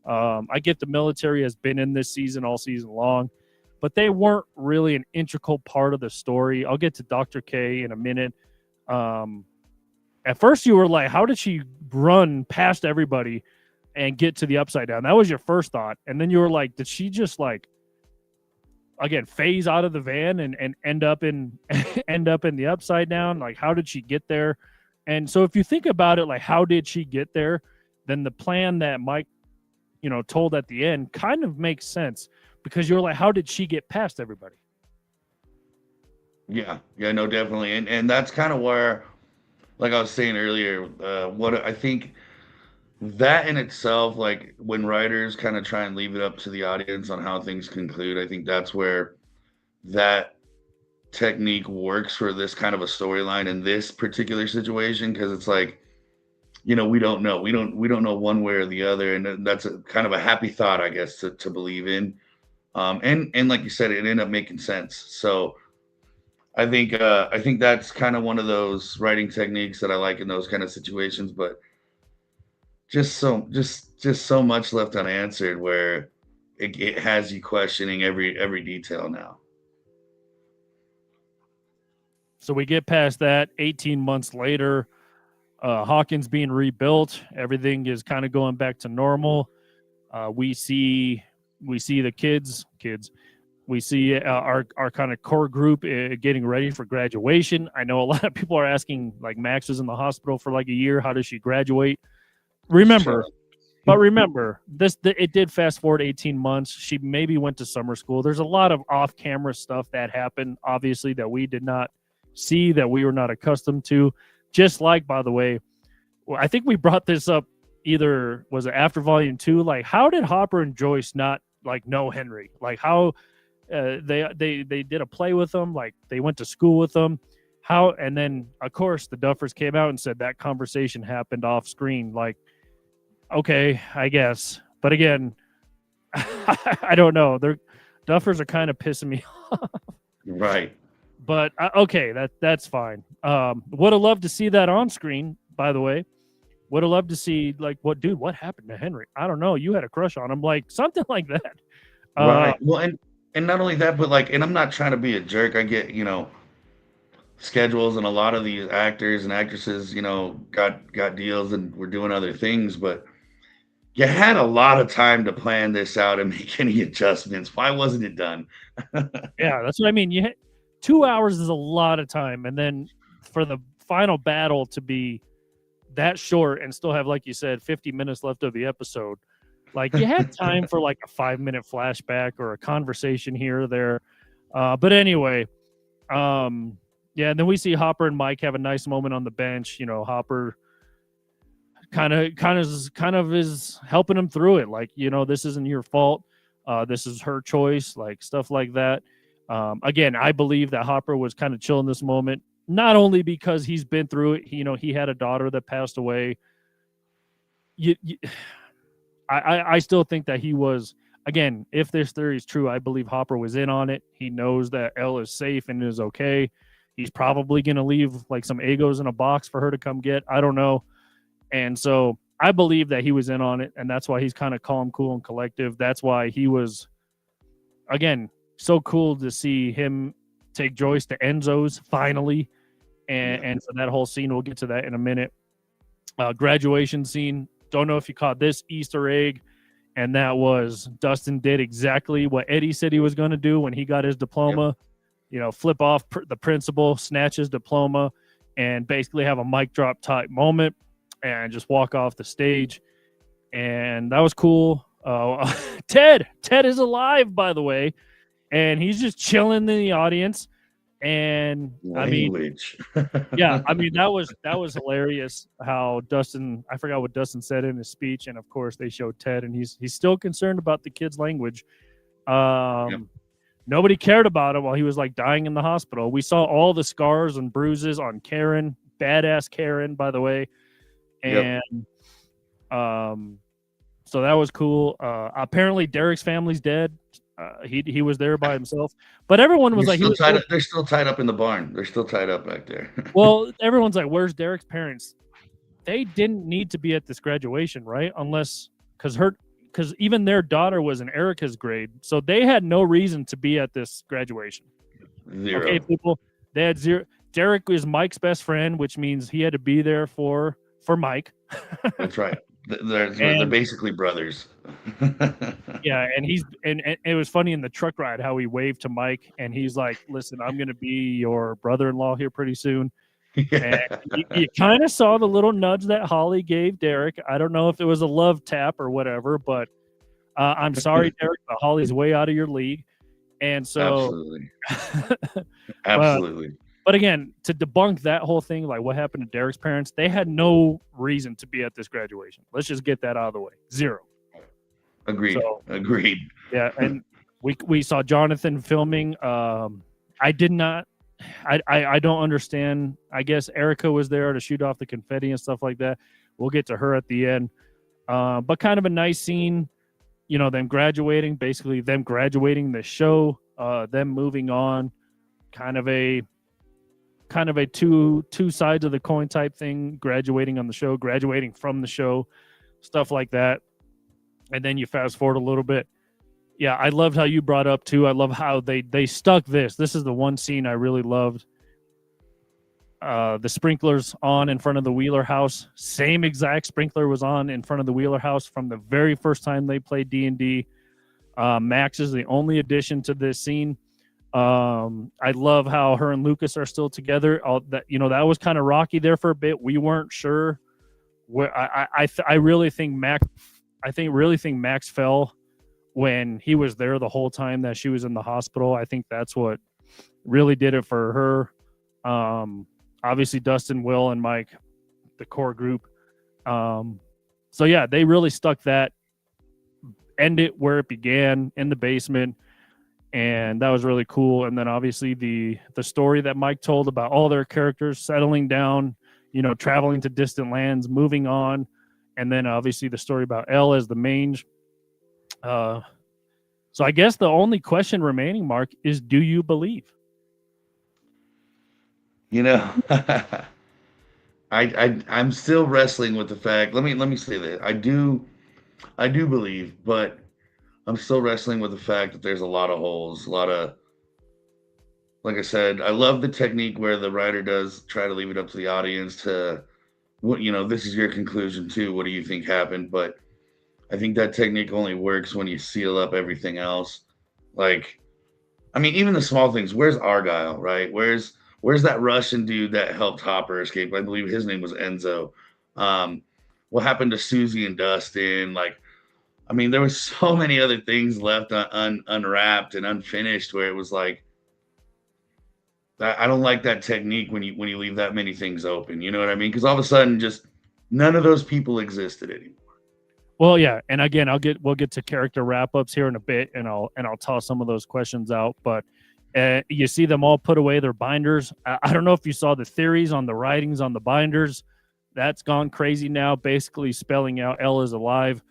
I get the military has been in this season all season long, but they weren't really an integral part of the story. I'll get to Dr. K in a minute. At first you were like, how did she run past everybody and get to the upside down? That was your first thought. And then you were like, did she just like, again, phase out of the van and end up in the upside down? Like, how did she get there? And so if you think about it, like, how did she get there? Then the plan that Mike, told at the end kind of makes sense because you're like, how did she get past everybody? Yeah, no, definitely. And that's kind of where, like I was saying earlier, what I think that in itself, like when writers kind of try and leave it up to the audience on how things conclude, I think that's where that technique works for this kind of a storyline in this particular situation. Cause it's like, we don't know. We don't know one way or the other. And that's a kind of a happy thought, I guess, to believe in. And like you said, it ended up making sense. So I think that's kind of one of those writing techniques that I like in those kind of situations, but just so much left unanswered where it has you questioning every detail now. So we get past that 18 months later, Hawkins being rebuilt, everything is kind of going back to normal. We see the kids. We see our kind of core group getting ready for graduation. I know a lot of people are asking, like, Max was in the hospital for like a year. How does she graduate? Remember, it did fast forward 18 months. She maybe went to summer school. There's a lot of off-camera stuff that happened, obviously, that we did not see, that we were not accustomed to. Just like, by the way, I think we brought this up either, was it after volume 2? Like, how did Hopper and Joyce not like know Henry? Like, how they did a play with them, like they went to school with them. How? And then of course the Duffers came out and said that conversation happened off screen. Like, okay, I guess, but again, I don't know. Their Duffers are kind of pissing me off. Right. But okay, that's fine. Would have loved to see that on screen. by the way. Would have loved to see like what happened to Henry? I don't know. You had a crush on him, like something like that. Right. Well, and not only that, but like, and I'm not trying to be a jerk. I get, schedules, and a lot of these actors and actresses, got deals and were doing other things, but you had a lot of time to plan this out and make any adjustments. Why wasn't it done? Yeah, that's what I mean. 2 hours is a lot of time, and then for the final battle to be that short and still have, like you said, 50 minutes left of the episode, like you had time for like a 5-minute flashback or a conversation here or there. But anyway, yeah, and then we see Hopper and Mike have a nice moment on the bench. Hopper kind of is helping him through it. Like, this isn't your fault. This is her choice, like stuff like that. Again, I believe that Hopper was kind of chill in this moment, not only because he's been through it. He had a daughter that passed away. I still think that he was, again, if this theory is true, I believe Hopper was in on it. He knows that Elle is safe and is okay. He's probably going to leave like some Egos in a box for her to come get. I don't know. And so I believe that he was in on it, and that's why he's kind of calm, cool, and collective. That's why he was, again, so cool to see him take Joyce to Enzo's finally. And for that whole scene, we'll get to that in a minute. Graduation scene. Don't know if you caught this Easter egg, and that was Dustin did exactly what Eddie said he was going to do when he got his diploma. Flip off the principal, snatch his diploma, and basically have a mic drop type moment and just walk off the stage. And that was cool. Ted is alive, by the way, and he's just chilling in the audience. And language. I mean that was hilarious how Dustin, I forgot what Dustin said in his speech, and of course they showed Ted, and he's still concerned about the kid's language. Nobody cared about him while he was like dying in the hospital. We saw all the scars and bruises on Karen, badass Karen, by the way. And so that was cool. Apparently Derek's family's dead. He was there by himself, but everyone was like, they're still tied up in the barn. They're still tied up back there. Well, everyone's like, where's Derek's parents? They didn't need to be at this graduation, right? Unless because even their daughter was in Erica's grade, so they had no reason to be at this graduation. Zero. Okay, people, they had zero. Derek is Mike's best friend, which means he had to be there for Mike. That's right. They're basically brothers. Yeah, and it was funny in the truck ride how he waved to Mike, and he's like, "Listen, I'm going to be your brother-in-law here pretty soon." Yeah. And you kind of saw the little nudge that Holly gave Derek. I don't know if it was a love tap or whatever, but I'm sorry, Derek, but Holly's way out of your league. And so, absolutely. But again, to debunk that whole thing, like what happened to Derek's parents, they had no reason to be at this graduation. Let's just get that out of the way. Zero. Agreed. Agreed. Yeah, and we saw Jonathan filming. I did not. I don't understand. I guess Erica was there to shoot off the confetti and stuff like that. We'll get to her at the end. But kind of a nice scene, them graduating, basically them graduating the show, them moving on, kind of a two sides of the coin type thing, graduating on the show, graduating from the show, stuff like that. And then you fast forward a little bit. Yeah, I loved how you brought up too. I love how they stuck this. This is the one scene I really loved. The sprinklers on in front of the Wheeler house. Same exact sprinkler was on in front of the Wheeler house from the very first time they played D&D. Max is the only addition to this scene. I love how her and Lucas are still together. That was kind of rocky there for a bit. We weren't sure where. I really think Max fell when he was there the whole time that she was in the hospital. I think that's what really did it for her. Obviously Dustin, Will, and Mike, the core group. So yeah, they really stuck that, end it where it began, in the basement. And that was really cool. And then obviously the story that Mike told about all their characters settling down, traveling to distant lands, moving on. And then obviously the story about Elle as the mange. So I guess the only question remaining, Mark, is do you believe? I'm still wrestling with the fact. Let me say that I do believe, but I'm still wrestling with the fact that there's a lot of holes, a lot of, like I said, I love the technique where the writer does try to leave it up to the audience to what, this is your conclusion too. What do you think happened? But I think that technique only works when you seal up everything else. Like, I mean, even the small things. Where's Argyle, right? Where's that Russian dude that helped Hopper escape? I believe his name was Enzo. Um, what happened to Susie and Dustin? Like, I mean, there was so many other things left unwrapped and unfinished where it was like, I don't like that technique when you leave that many things open. You know what I mean? Because all of a sudden, just none of those people existed anymore. Well, yeah, and again, we'll get to character wrap ups here in a bit, and I'll toss some of those questions out. But you see them all put away their binders. I don't know if you saw the theories on the writings on the binders. That's gone crazy now, basically spelling out L is alive.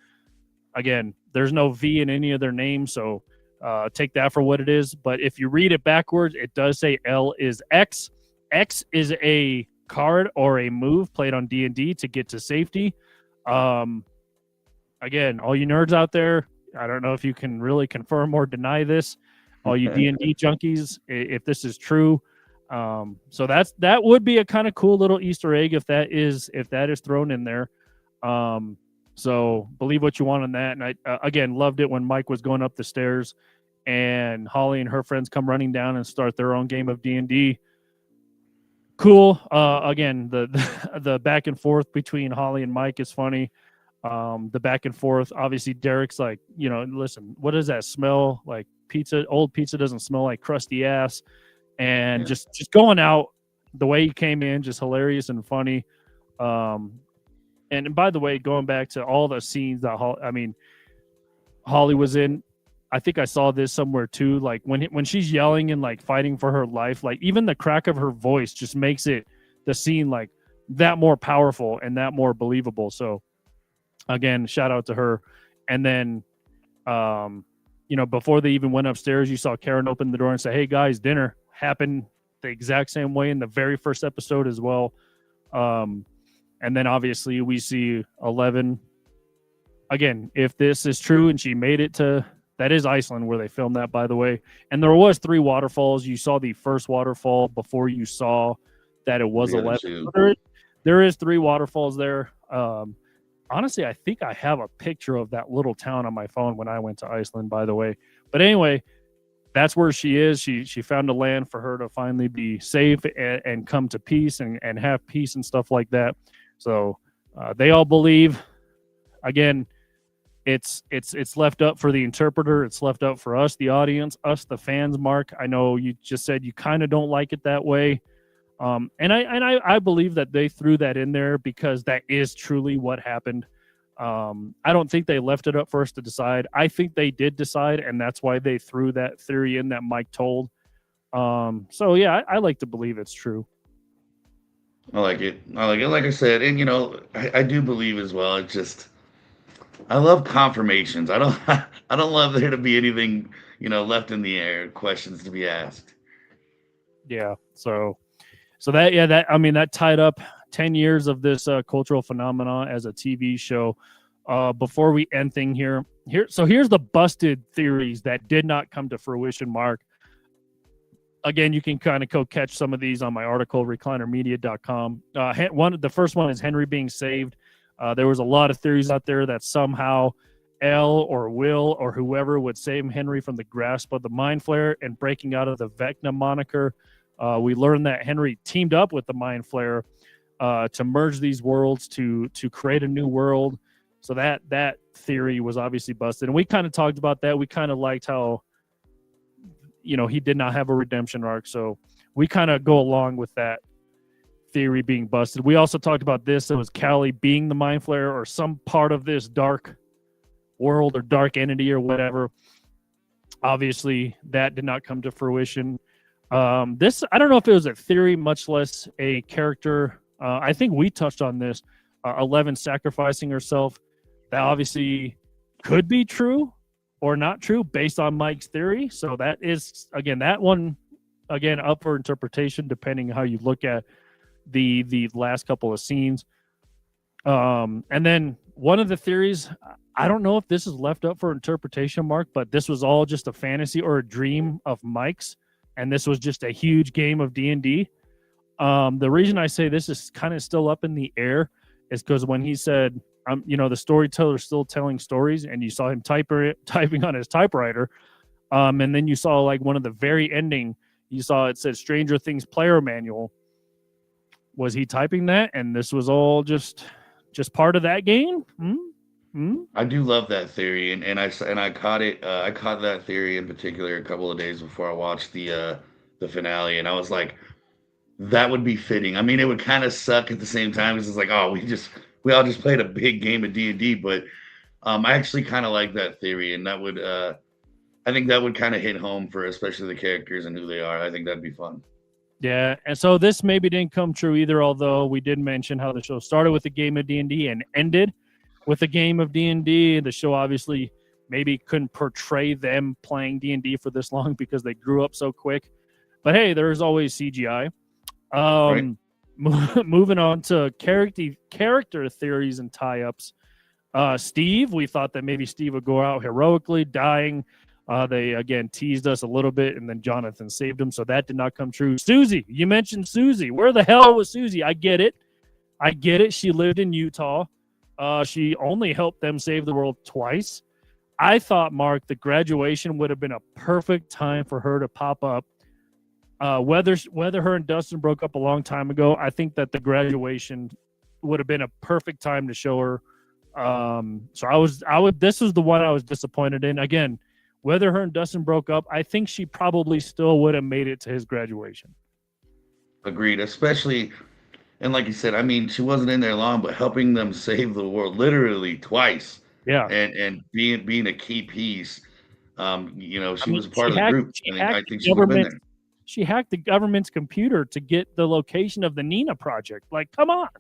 Again, there's no V in any of their names, so take that for what it is. But if you read it backwards, it does say L is X. X is a card or a move played on D&D to get to safety. Again, all you nerds out there, I don't know if you can really confirm or deny this. All you D&D junkies, if this is true. So that would be a kind of cool little Easter egg if that is thrown in there. So believe what you want on that. And I again loved it when Mike was going up the stairs and Holly and her friends come running down and start their own game of D&D. Cool. Again, the back and forth between Holly and Mike is funny. The back and forth, obviously Derek's like, listen, what does that smell like? Old pizza doesn't smell like crusty ass. And just going out the way he came in, just hilarious and funny. And by the way, going back to all the scenes that Holly was in, I think I saw this somewhere too. Like when she's yelling and like fighting for her life, like even the crack of her voice just makes the scene like that more powerful and that more believable. So again, shout out to her. And then, before they even went upstairs, you saw Karen open the door and say, "Hey guys, dinner." Happened the exact same way in the very first episode as well. And then obviously we see 11. Again, if this is true and she made it to, that is Iceland where they filmed that, by the way. And there was 3 waterfalls. You saw the first waterfall before you saw that it was 11. There is 3 waterfalls there. Honestly, I think I have a picture of that little town on my phone when I went to Iceland, by the way. But anyway, that's where she is. She found a land for her to finally be safe and come to peace and have peace and stuff like that. So they all believe. Again, it's left up for the interpreter. It's left up for us, the audience, us, the fans. Mark, I know you just said you kind of don't like it that way. And I believe that they threw that in there because that is truly what happened. I don't think they left it up for us to decide. I think they did decide, and that's why they threw that theory in that Mike told. So yeah, I like to believe it's true. I like it. Like I said, and I do believe as well. It's just I love confirmations. I don't I don't love there to be anything left in the air, questions to be asked. Yeah. So that tied up 10 years of this cultural phenomenon as a TV show. Before we end thing here, here's the busted theories that did not come to fruition, Mark. Again, you can kind of go catch some of these on my article, reclinermedia.com. The first one is Henry being saved. There was a lot of theories out there that somehow Elle or Will or whoever would save Henry from the grasp of the Mind Flayer and breaking out of the Vecna moniker. We learned that Henry teamed up with the Mind Flayer to merge these worlds to create a new world. So that theory was obviously busted. And we kind of talked about that. We kind of liked how he did not have a redemption arc. So we kind of go along with that theory being busted. We also talked about this. It was Callie being the Mind Flayer or some part of this dark world or dark entity or whatever. Obviously, that did not come to fruition. This, I don't know if it was a theory, much less a character. I think we touched on this. 11 sacrificing herself. That obviously could be true or not true based on Mike's theory. So that is, again, that one, up for interpretation depending how you look at the last couple of scenes. And then one of the theories, I don't know if this is left up for interpretation, Mark, but this was all just a fantasy or a dream of Mike's, and this was just a huge game of D&D. The reason I say this is kind of still up in the air is because when he said, the storyteller's still telling stories, and you saw him typing on his typewriter, and then you saw like one of the very ending, you saw it said Stranger Things player manual. Was he typing that, and this was all just part of that game? I do love that theory, and I caught it. I caught that theory in particular a couple of days before I watched the finale, and I was like, that would be fitting. I mean, it would kind of suck at the same time because it's like, oh, we all just played a big game of D&D, but I actually kind of like that theory, and that would I think that would kind of hit home for especially the characters and who they are. I think that'd be fun. Yeah, and so this maybe didn't come true either, although we did mention how the show started with a game of D&D and ended with a game of D&D. The show obviously maybe couldn't portray them playing D&D for this long because they grew up so quick. But hey, there's always CGI. Right. Moving on to character theories and tie-ups. Steve, we thought that maybe Steve would go out heroically, dying. They again teased us a little bit, and then Jonathan saved him, so that did not come true. Susie, you mentioned Susie. Where the hell was Susie? I get it. She lived in Utah. She only helped them save the world twice. I thought, Mark, the graduation would have been a perfect time for her to pop up. Whether her and Dustin broke up a long time ago, I think that the graduation would have been a perfect time to show her. So this was the one I was disappointed in. Again, whether her and Dustin broke up, I think she probably still would have made it to his graduation. Agreed, especially, and like you said, I mean, she wasn't in there long, but helping them save the world literally twice. Yeah, and being a key piece. She was part of the hacked, group. I think she would have been there. She hacked the government's computer to get the location of the Nina project. Like, come on.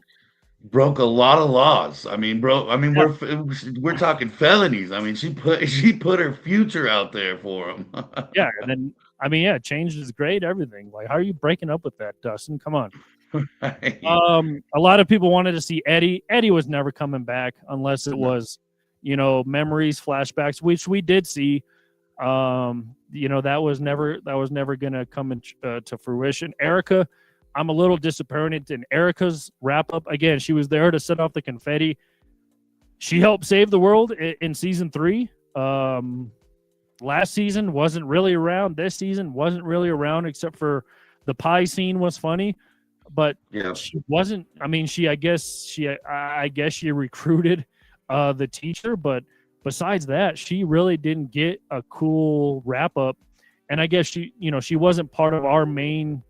Broke a lot of laws. I mean, bro. I mean, Yeah. we're talking felonies. I mean, she put her future out there for him. Yeah, and then changed his grade, everything. Like, how are you breaking up with that, Dustin? Come on. Right. A lot of people wanted to see Eddie. Eddie was never coming back unless it was, memories, flashbacks, which we did see. That was never gonna come to fruition. Erica, I'm a little disappointed in Erica's wrap up. Again, she was there to set off the confetti. She helped save the world in season 3. Last season wasn't really around. This season wasn't really around, except for the pie scene was funny, but Yeah. she wasn't. I mean, I guess she recruited the teacher, but besides that, she really didn't get a cool wrap up. And I guess she wasn't part of our main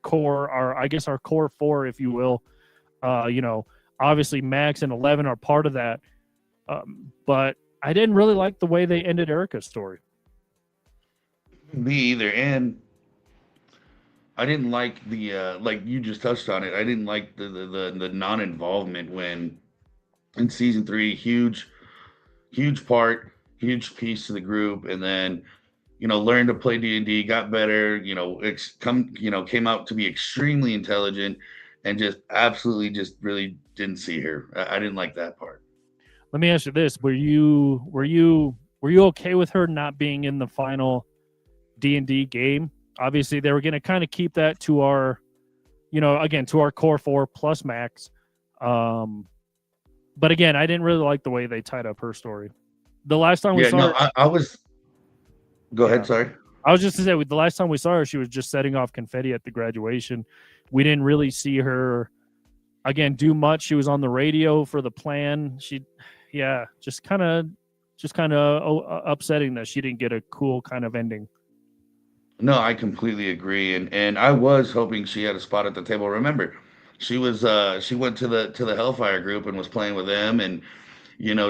core, our core 4, if you will. Obviously Max and 11 are part of that. But I didn't really like the way they ended Erica's story. Me either. And I didn't like the like you just touched on it. I didn't like the non-involvement when in season 3, huge part, huge piece to the group, and then learned to play D&D, got better, came out to be extremely intelligent, and just absolutely just really didn't see her. I didn't like that part. Let me ask you this: Were you okay with her not being in the final D&D game? Obviously, they were going to kind of keep that to our, to our core 4 plus Max. But again, I didn't really like the way they tied up her story. The last time we saw her, I was. Go ahead. Sorry. I was just to say, the last time we saw her, she was just setting off confetti at the graduation. We didn't really see her again do much. She was on the radio for the plan. Just kind of upsetting that she didn't get a cool kind of ending. No, I completely agree, and I was hoping she had a spot at the table. Remember, she went to the Hellfire group and was playing with them, and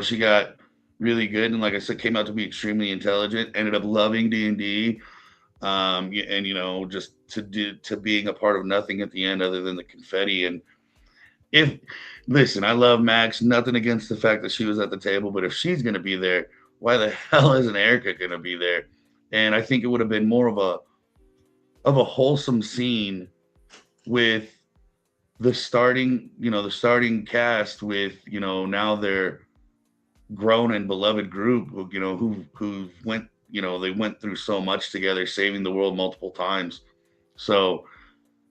she got really good, and like I said, came out to be extremely intelligent. Ended up loving D&D, and just to being a part of nothing at the end other than the confetti. And listen, I love Max. Nothing against the fact that she was at the table, but if she's going to be there, why the hell isn't Erica going to be there? And I think it would have been more of a wholesome scene with the starting cast with, now they're grown and beloved group, who went, they went through so much together, saving the world multiple times. So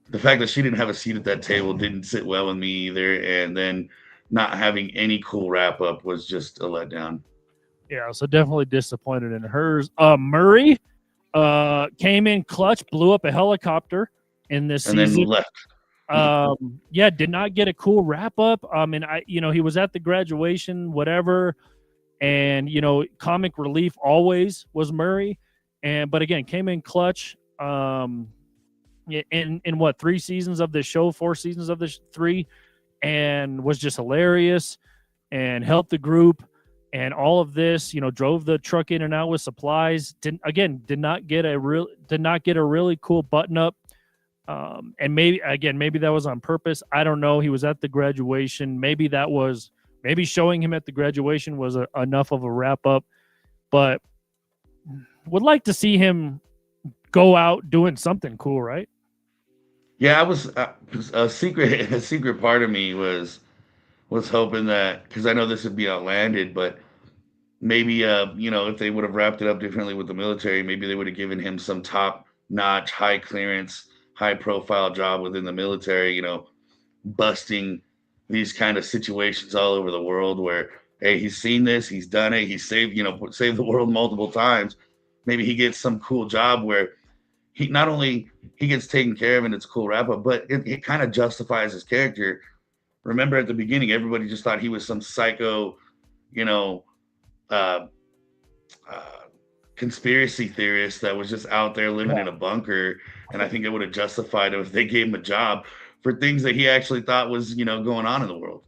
the fact that she didn't have a seat at that table didn't sit well with me either. And then not having any cool wrap up was just a letdown. Yeah, so definitely disappointed in hers. Murray came in clutch, blew up a helicopter in this And season. then left. Yeah, did not get a cool wrap up. And he was at the graduation, whatever, and comic relief always was Murray, but again came in clutch. In what 3 seasons of this show, 4 seasons of this 3, and was just hilarious and helped the group and all of this. Drove the truck in and out with supplies. Did not get a really cool button up. And maybe that was on purpose. I don't know. He was at the graduation. Maybe showing him at the graduation was enough of a wrap up, but would like to see him go out doing something cool, right? Yeah, I was a secret part of me was hoping that, because I know this would be outlanded, but maybe if they would have wrapped it up differently with the military, maybe they would have given him some top notch, high clearance, high profile job within the military, busting these kind of situations all over the world where, hey, he's seen this, he's done it, he's saved the world multiple times. Maybe he gets some cool job where he not only he gets taken care of and it's a cool wrap up, but it kind of justifies his character. Remember at the beginning, everybody just thought he was some psycho, uh, conspiracy theorist that was just out there living in a bunker. And I think it would have justified him if they gave him a job for things that he actually thought was, going on in the world.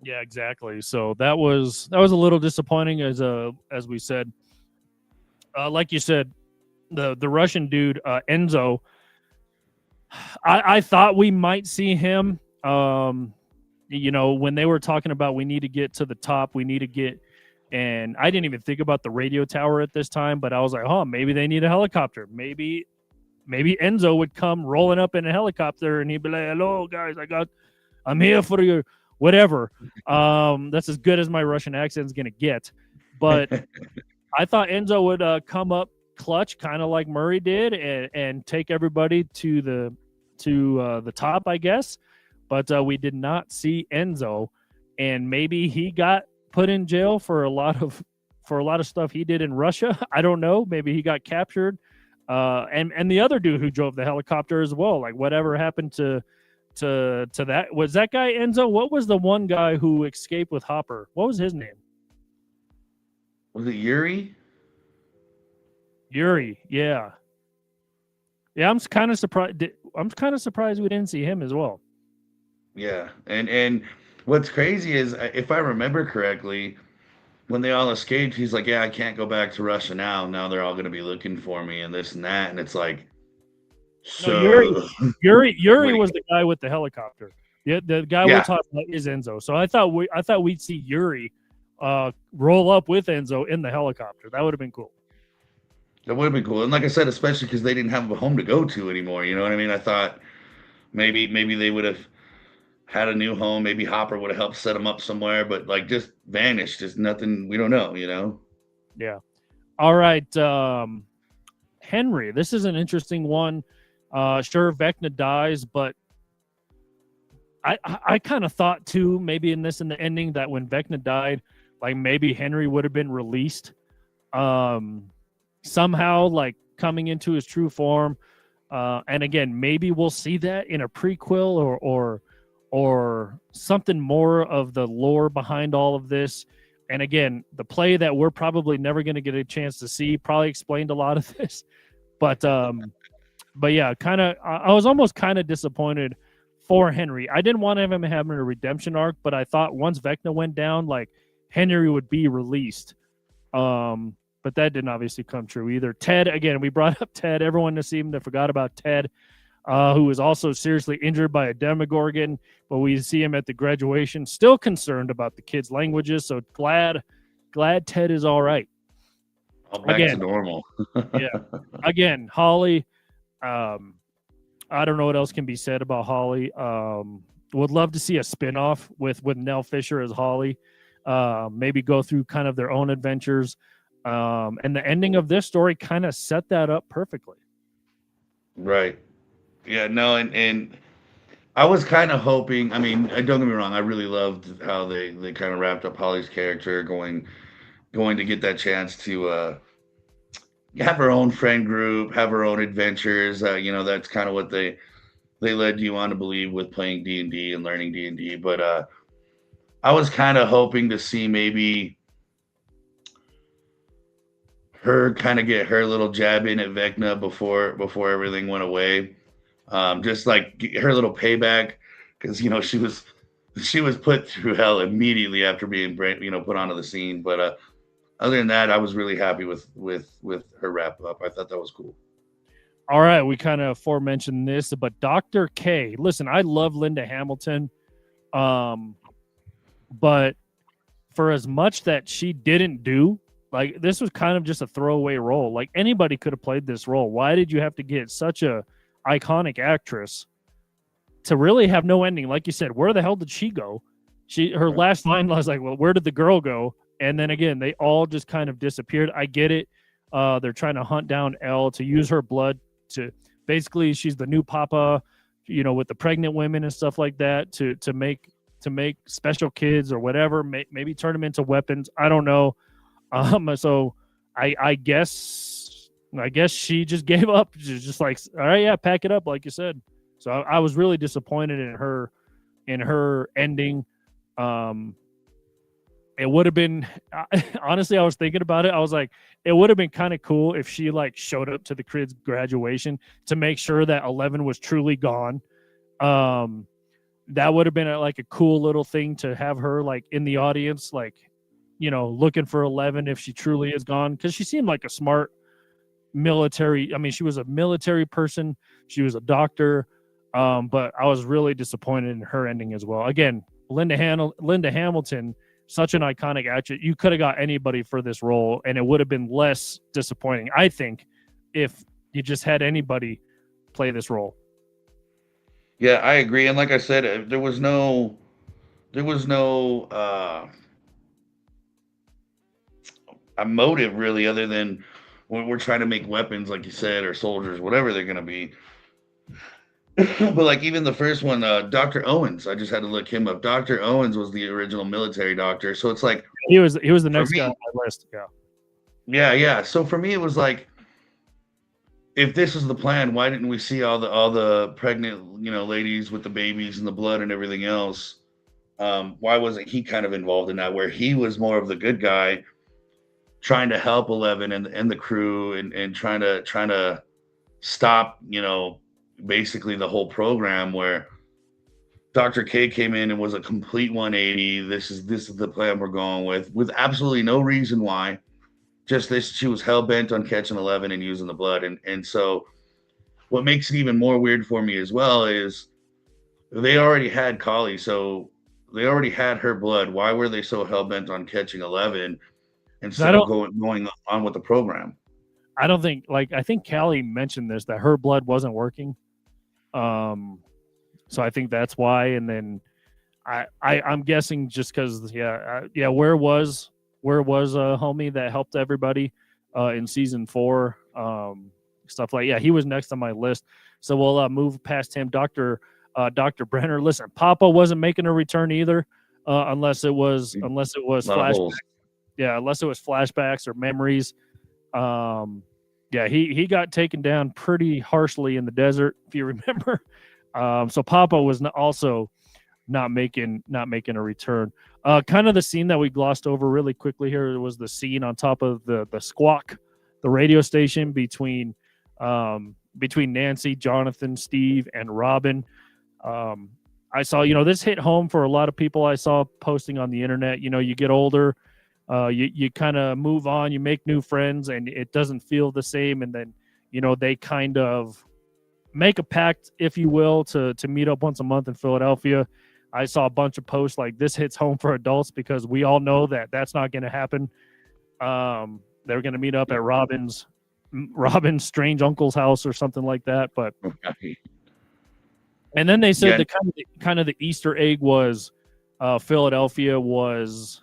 Yeah, exactly. So that was a little disappointing, as we said. Like you said, the Russian dude, Enzo, I thought we might see him. When they were talking about we need to get to the top, and I didn't even think about the radio tower at this time, but I was like, maybe they need a helicopter. Maybe Enzo would come rolling up in a helicopter and he'd be like, hello guys, I'm here for you, whatever. That's as good as my Russian accent is going to get. But I thought Enzo would come up clutch, kind of like Murray did, and take everybody to the top, I guess. But we did not see Enzo, and maybe he got put in jail for a lot of stuff he did in Russia. I don't know. Maybe he got captured. And the other dude who drove the helicopter as well. Like whatever happened to that? Was that guy Enzo? What was the one guy who escaped with Hopper? What was his name? Was it Yuri? Yuri, yeah. Yeah, I'm kind of surprised we didn't see him as well. Yeah, and what's crazy is, if I remember correctly, when they all escaped, he's like, "Yeah, I can't go back to Russia now. Now they're all going to be looking for me and this and that." And it's like, so no, Yuri was the guy with the helicopter. The guy we're talking about is Enzo. So I thought we'd see Yuri roll up with Enzo in the helicopter. That would have been cool. That would have been cool. And like I said, especially because they didn't have a home to go to anymore. You know what I mean? I thought maybe they would have had a new home. Maybe Hopper would have helped set them up somewhere, but like just vanished. Just nothing. We don't know, Yeah. All right. Henry, this is an interesting one. Sure, Vecna dies, but I kind of thought too, maybe in the ending, that when Vecna died, like maybe Henry would have been released somehow, like coming into his true form. And again, maybe we'll see that in a prequel or something more of the lore behind all of this. And again, the play that we're probably never going to get a chance to see probably explained a lot of this. But yeah, I was almost kind of disappointed for Henry. I didn't want him having a redemption arc, but I thought once Vecna went down, like Henry would be released. But that didn't obviously come true either. Ted, again, we brought up Ted. Everyone seemed to forgot about Ted, who was also seriously injured by a Demogorgon. But we see him at the graduation, still concerned about the kids' languages. So glad Ted is all right. Back to normal. Yeah. Again, Holly, I don't know what else can be said about Holly. Would love to see a spinoff with Nell Fisher as Holly. Maybe go through kind of their own adventures. And the ending of this story kind of set that up perfectly. Right. Yeah, no, and I was kind of hoping. I mean, don't get me wrong. I really loved how they kind of wrapped up Holly's character, going to get that chance to have her own friend group, have her own adventures. That's kind of what they led you on to believe with playing D&D and learning D&D. But I was kind of hoping to see maybe her kind of get her little jab in at Vecna before everything went away. Just like her little payback, because she was put through hell immediately after being put onto the scene. But other than that, I was really happy with her wrap up. I thought that was cool. All right, we kind of aforementioned this, but Dr. K. Listen, I love Linda Hamilton, but for as much that she didn't do, like this was kind of just a throwaway role. Like anybody could have played this role. Why did you have to get such a iconic actress to really have no ending? Like you said, where the hell did she go? Her last line was like, well, where did the girl go? And then again, they all just kind of disappeared. I get it. They're trying to hunt down Elle to use her blood to basically, she's the new Papa, with the pregnant women and stuff like that to make special kids or whatever, maybe turn them into weapons. I don't know. So I guess she just gave up. She's just like, all right, yeah, pack it up, like you said. So I was really disappointed in her ending. It would have been, honestly, I was thinking about it. I was like, it would have been kind of cool if she like showed up to the kids' graduation to make sure that 11 was truly gone. That would have been a cool little thing to have her like in the audience, like, looking for 11 if she truly is gone. Cause she seemed like a smart military. I mean, she was a military person. She was a doctor. But I was really disappointed in her ending as well. Again, Linda Hamilton, such an iconic actress. You could have got anybody for this role, and it would have been less disappointing, I think, if you just had anybody play this role. Yeah, I agree. And like I said, there was no a motive really, other than when we're trying to make weapons, like you said, or soldiers, whatever they're gonna be. But like even the first one, Dr. Owens, I just had to look him up. Dr. Owens was the original military doctor. So it's like he was the next guy on my list. Yeah. So for me, it was like, if this is the plan, why didn't we see all the pregnant, ladies with the babies and the blood and everything else? Why wasn't he kind of involved in that, where he was more of the good guy trying to help 11 and the crew and trying to stop, basically the whole program, where Dr. K came in and was a complete 180. This is the plan we're going with absolutely no reason why. Just this, she was hell bent on catching 11 and using the blood. And so what makes it even more weird for me as well is they already had Kali, so they already had her blood. Why were they so hell bent on catching 11 instead of going on with the program? I don't think, I think Callie mentioned this, that her blood wasn't working. So I think that's why. And then I'm guessing just because, where was homie that helped everybody in season 4, stuff like, he was next on my list. So we'll move past him. Dr. Brenner. Listen, Papa wasn't making a return either, unless it was flashbacks. Yeah, unless it was flashbacks or memories. He got taken down pretty harshly in the desert, if you remember. So Papa was also not making a return. Kind of the scene that we glossed over really quickly here was the scene on top of the Squawk, the radio station between Nancy, Jonathan, Steve, and Robin. I saw, this hit home for a lot of people. I saw posting on the internet. You get older, you kind of move on, you make new friends, and it doesn't feel the same. And then, they kind of make a pact, if you will, to meet up once a month in Philadelphia. I saw a bunch of posts like, this hits home for adults, because we all know that that's not going to happen. They're going to meet up at Robin's strange uncle's house or something like that. But And then they said Yeah. the kind of the Easter egg was Philadelphia was,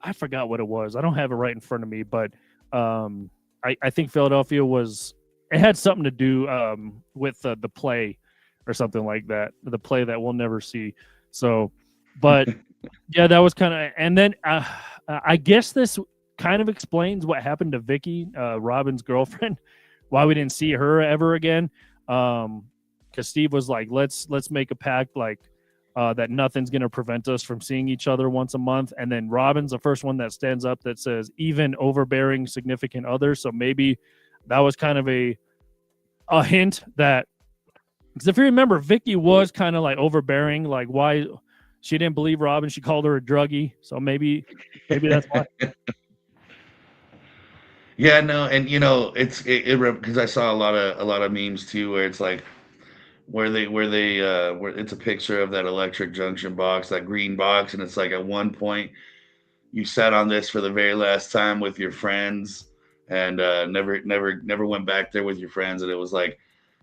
I forgot what it was. I don't have it right in front of me, but I think Philadelphia was, it had something to do with the play or something like that, the play that we'll never see. So, but yeah, that was kind of, and then I guess this kind of explains what happened to Vicky, Robin's girlfriend, why we didn't see her ever again. Because Steve was like, let's make a pact, like that nothing's going to prevent us from seeing each other once a month. And then Robin's the first one that stands up that says even overbearing significant others. So maybe that was kind of a hint that, because if you remember, Vicky was kind of like overbearing, like why she didn't believe Robin. She called her a druggie. So maybe that's why. Yeah, no, and you know, it because I saw a lot of memes too where it's like where it's a picture of that electric junction box, that green box, and it's like at one point you sat on this for the very last time with your friends and never went back there with your friends, and it was like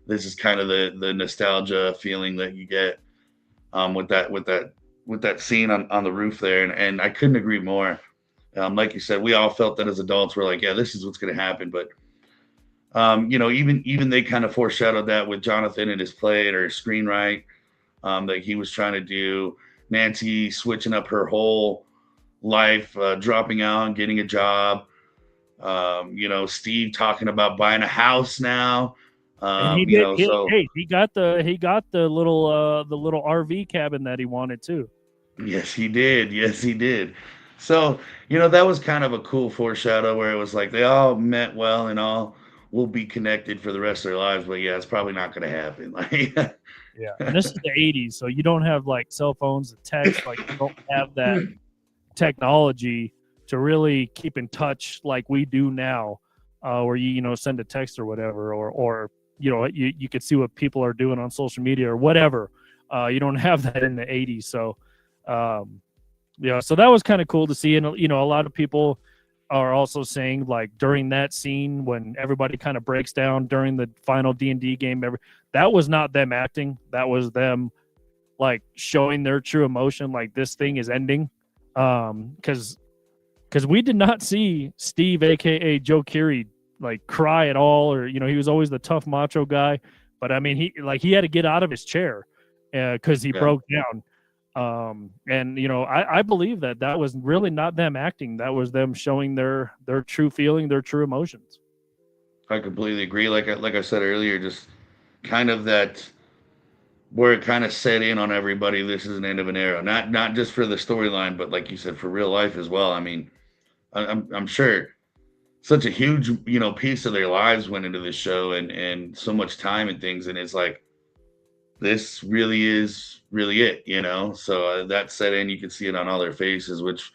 this is kind of the nostalgia feeling that you get with that scene on the roof there, and I couldn't agree more. Like you said, we all felt that as adults. We're like, yeah, this is what's going to happen. But you know, even they kind of foreshadowed that with Jonathan and his play or his screenwrite that he was trying to do. Nancy switching up her whole life, dropping out and getting a job. You know, Steve talking about buying a house now. And he You did. know, so He got the little RV cabin that he wanted too. yes, he did. Yes, he did. So, you know, that was kind of a cool foreshadow where it was like they all meant well and all will be connected for the rest of their lives, but yeah, it's probably not going to happen. Like, Yeah, and this is the '80s, so you don't have like cell phones and text. Like you don't have that technology to really keep in touch like we do now, where you send a text or whatever, or you could see what people are doing on social media or whatever. You don't have that in the '80s, so so that was kind of cool to see. And a lot of people are also saying like during that scene when everybody kind of breaks down during the final D&D game, that was not them acting. That was them like showing their true emotion, like this thing is ending. Because we did not see Steve, aka Joe Keery, like cry at all, or he was always the tough macho guy. But I mean, he had to get out of his chair because he broke down. And I believe that was really not them acting. That was them showing their true feeling, their true emotions. I completely agree. Like I said earlier, just kind of that where it kind of set in on everybody. This is an end of an era, not just for the storyline, but like you said, for real life as well. I mean, I'm sure such a huge piece of their lives went into this show and so much time and things, and it's like this really is really it, so that set in. You can see it on all their faces, which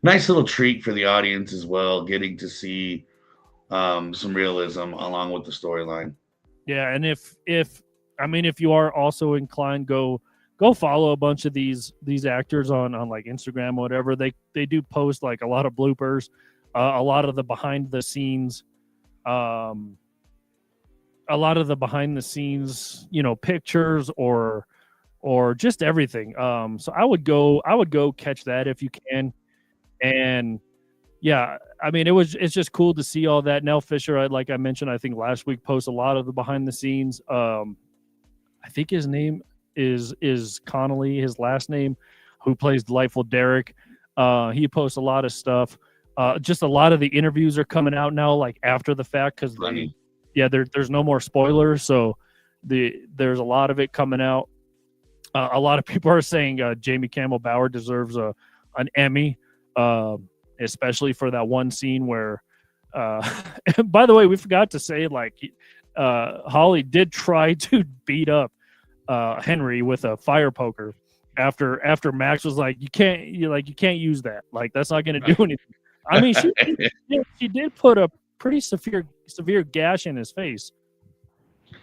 nice little treat for the audience as well, getting to see some realism along with the storyline. Yeah, and if you are also inclined, go follow a bunch of these actors on like Instagram or whatever. They do post like a lot of bloopers, a lot of the behind the scenes pictures or just everything. So I would go catch that if you can. And yeah, I mean, it's just cool to see all that. Nell Fisher, like I mentioned, I think last week, posts a lot of the behind the scenes. I think his name is Connolly, his last name, who plays Delightful Derek. He posts a lot of stuff. Just a lot of the interviews are coming out now, like after the fact, because there's no more spoilers, so there's a lot of it coming out. A lot of people are saying Jamie Campbell Bower deserves an Emmy, especially for that one scene where. By the way, we forgot to say, like, Holly did try to beat up Henry with a fire poker after Max was like, you can't use that, like that's not going to do anything. I mean, she did put a pretty severe gash in his face.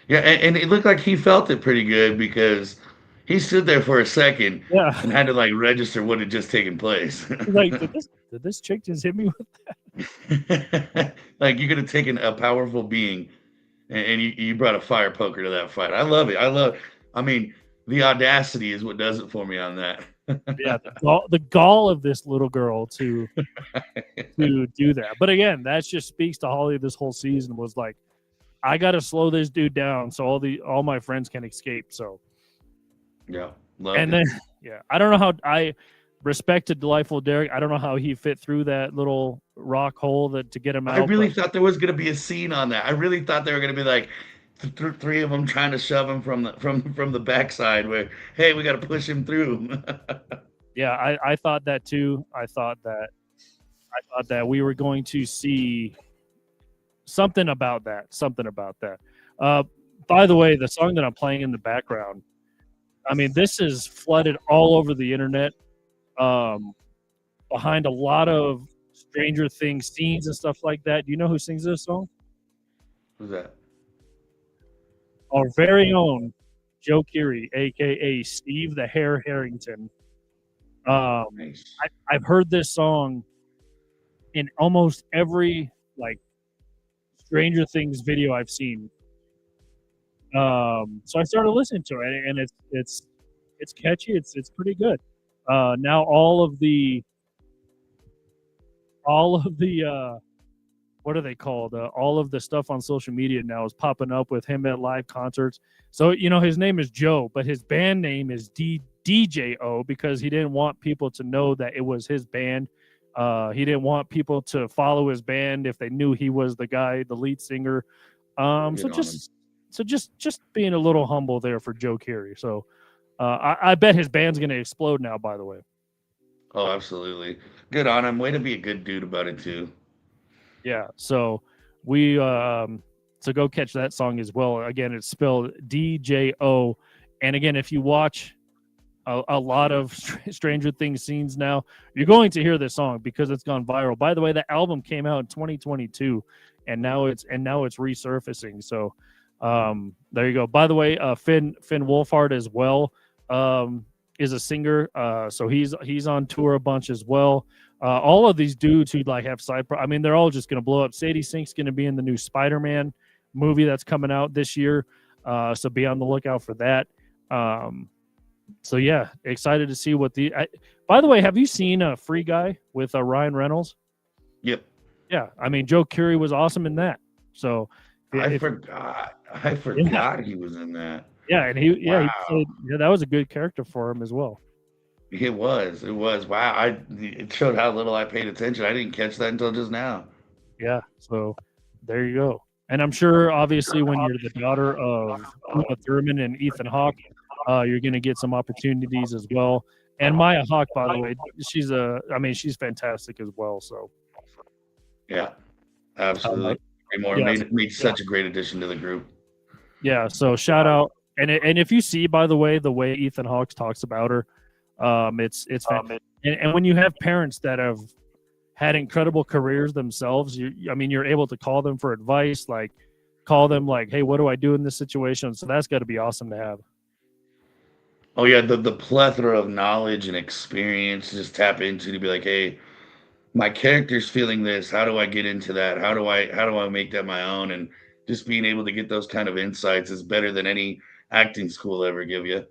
Yeah, and it looked like he felt it pretty good because he stood there for a second and had to like register what had just taken place. Like, did this chick just hit me with that? Like, you could have taken a powerful being and you brought a fire poker to that fight. I love it. I mean, the audacity is what does it for me on that. Yeah, the gall of this little girl to do that. But again, that just speaks to Holly. This whole season was like, I got to slow this dude down so all my friends can escape. So Yeah, and then I don't know how I respected Delightful Derek. I don't know how he fit through that little rock hole to get him out. I really thought there was going to be a scene on that. I really thought they were going to be like three of them trying to shove him from the backside. Where hey, we got to push him through. Yeah, I thought that too. I thought that we were going to see something about that. By the way, the song that I'm playing in the background, I mean, this is flooded all over the internet, behind a lot of Stranger Things scenes and stuff like that. Do you know who sings this song? Who's that? Our very own Joe Keery, aka Steve the Hare Harrington. Nice. I've heard this song in almost every like Stranger Things video I've seen. So I started listening to it, and it's catchy. It's pretty good. Now all of the what are they called? All of the stuff on social media now is popping up with him at live concerts. So his name is Joe, but his band name is DJO because he didn't want people to know that it was his band. He didn't want people to follow his band if they knew he was the guy, the lead singer. So just being a little humble there for Joe Keery. So I bet his band's going to explode now, by the way. Oh, absolutely. Good on him. Way to be a good dude about it too. Yeah. So we so go catch that song as well. Again, it's spelled DJO. And again, if you watch a lot of Stranger Things scenes now, you're going to hear this song because it's gone viral. By the way, the album came out in 2022 and now it's resurfacing. So there you go. By the way, Finn Wolfhard as well is a singer. So he's on tour a bunch as well. All of these dudes who have I mean, they're all just going to blow up. Sadie Sink's going to be in the new Spider-Man movie that's coming out this year. So be on the lookout for that. So yeah, excited to see what by the way, have you seen Free Guy with Ryan Reynolds? Yep. Yeah. I mean, Joe Keery was awesome in that. So I forgot he was in that. Yeah. And he played, that was a good character for him as well. It was. Wow. It showed how little I paid attention. I didn't catch that until just now. Yeah. So there you go. And I'm sure, obviously, when you're the daughter of Uma Thurman and Ethan Hawke, you're going to get some opportunities as well. And Maya Hawke, by the way, she's fantastic as well. So, yeah, absolutely. Made such a great addition to the group. Yeah. So shout out, and if you see, by the way Ethan Hawke talks about her, it's and when you have parents that have had incredible careers themselves, you're able to call them for advice, call them hey, what do I do in this situation? So that's got to be awesome to have. Oh yeah, the plethora of knowledge and experience to just tap into to be like, hey, my character's feeling this. How do I get into that? How do I make that my own? And just being able to get those kind of insights is better than any acting school ever give you.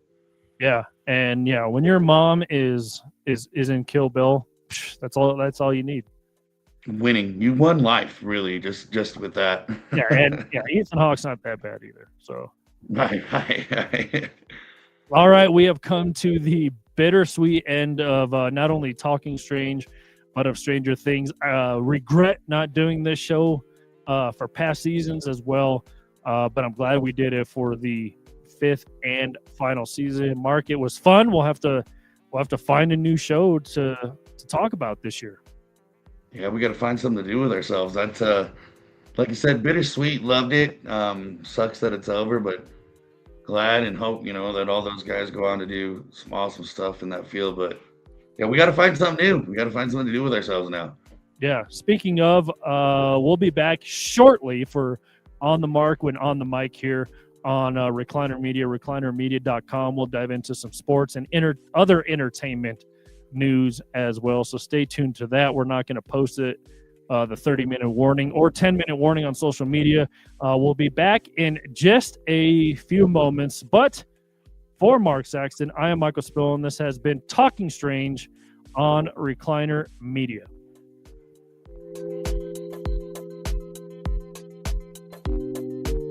Yeah, and when your mom is in Kill Bill, that's all you need. Winning, you won life, really, just with that. Ethan Hawke's not that bad either. So right. All right, we have come to the bittersweet end of not only Talking Strange, but of Stranger Things. Regret not doing this show for past seasons as well, but I'm glad we did it for the 5th and final season. Mark, it was fun. We'll have to find a new show to talk about this year. Yeah, we got to find something to do with ourselves. That's like you said, bittersweet. Loved it. Sucks that it's over, but glad and hope that all those guys go on to do some awesome stuff in that field. But yeah, we got to find something new. We got to find something to do with ourselves now. Yeah. Speaking of, we'll be back shortly for On the Mark when on the mic here on Recliner Media, reclinermedia.com. We'll dive into some sports and other entertainment news as well. So stay tuned to that. We're not going to post it, the 30-minute warning or 10-minute warning on social media. We'll be back in just a few moments, but For Mark Saxton, I am Michael Spill, and this has been Talking Strange on Recliner Media.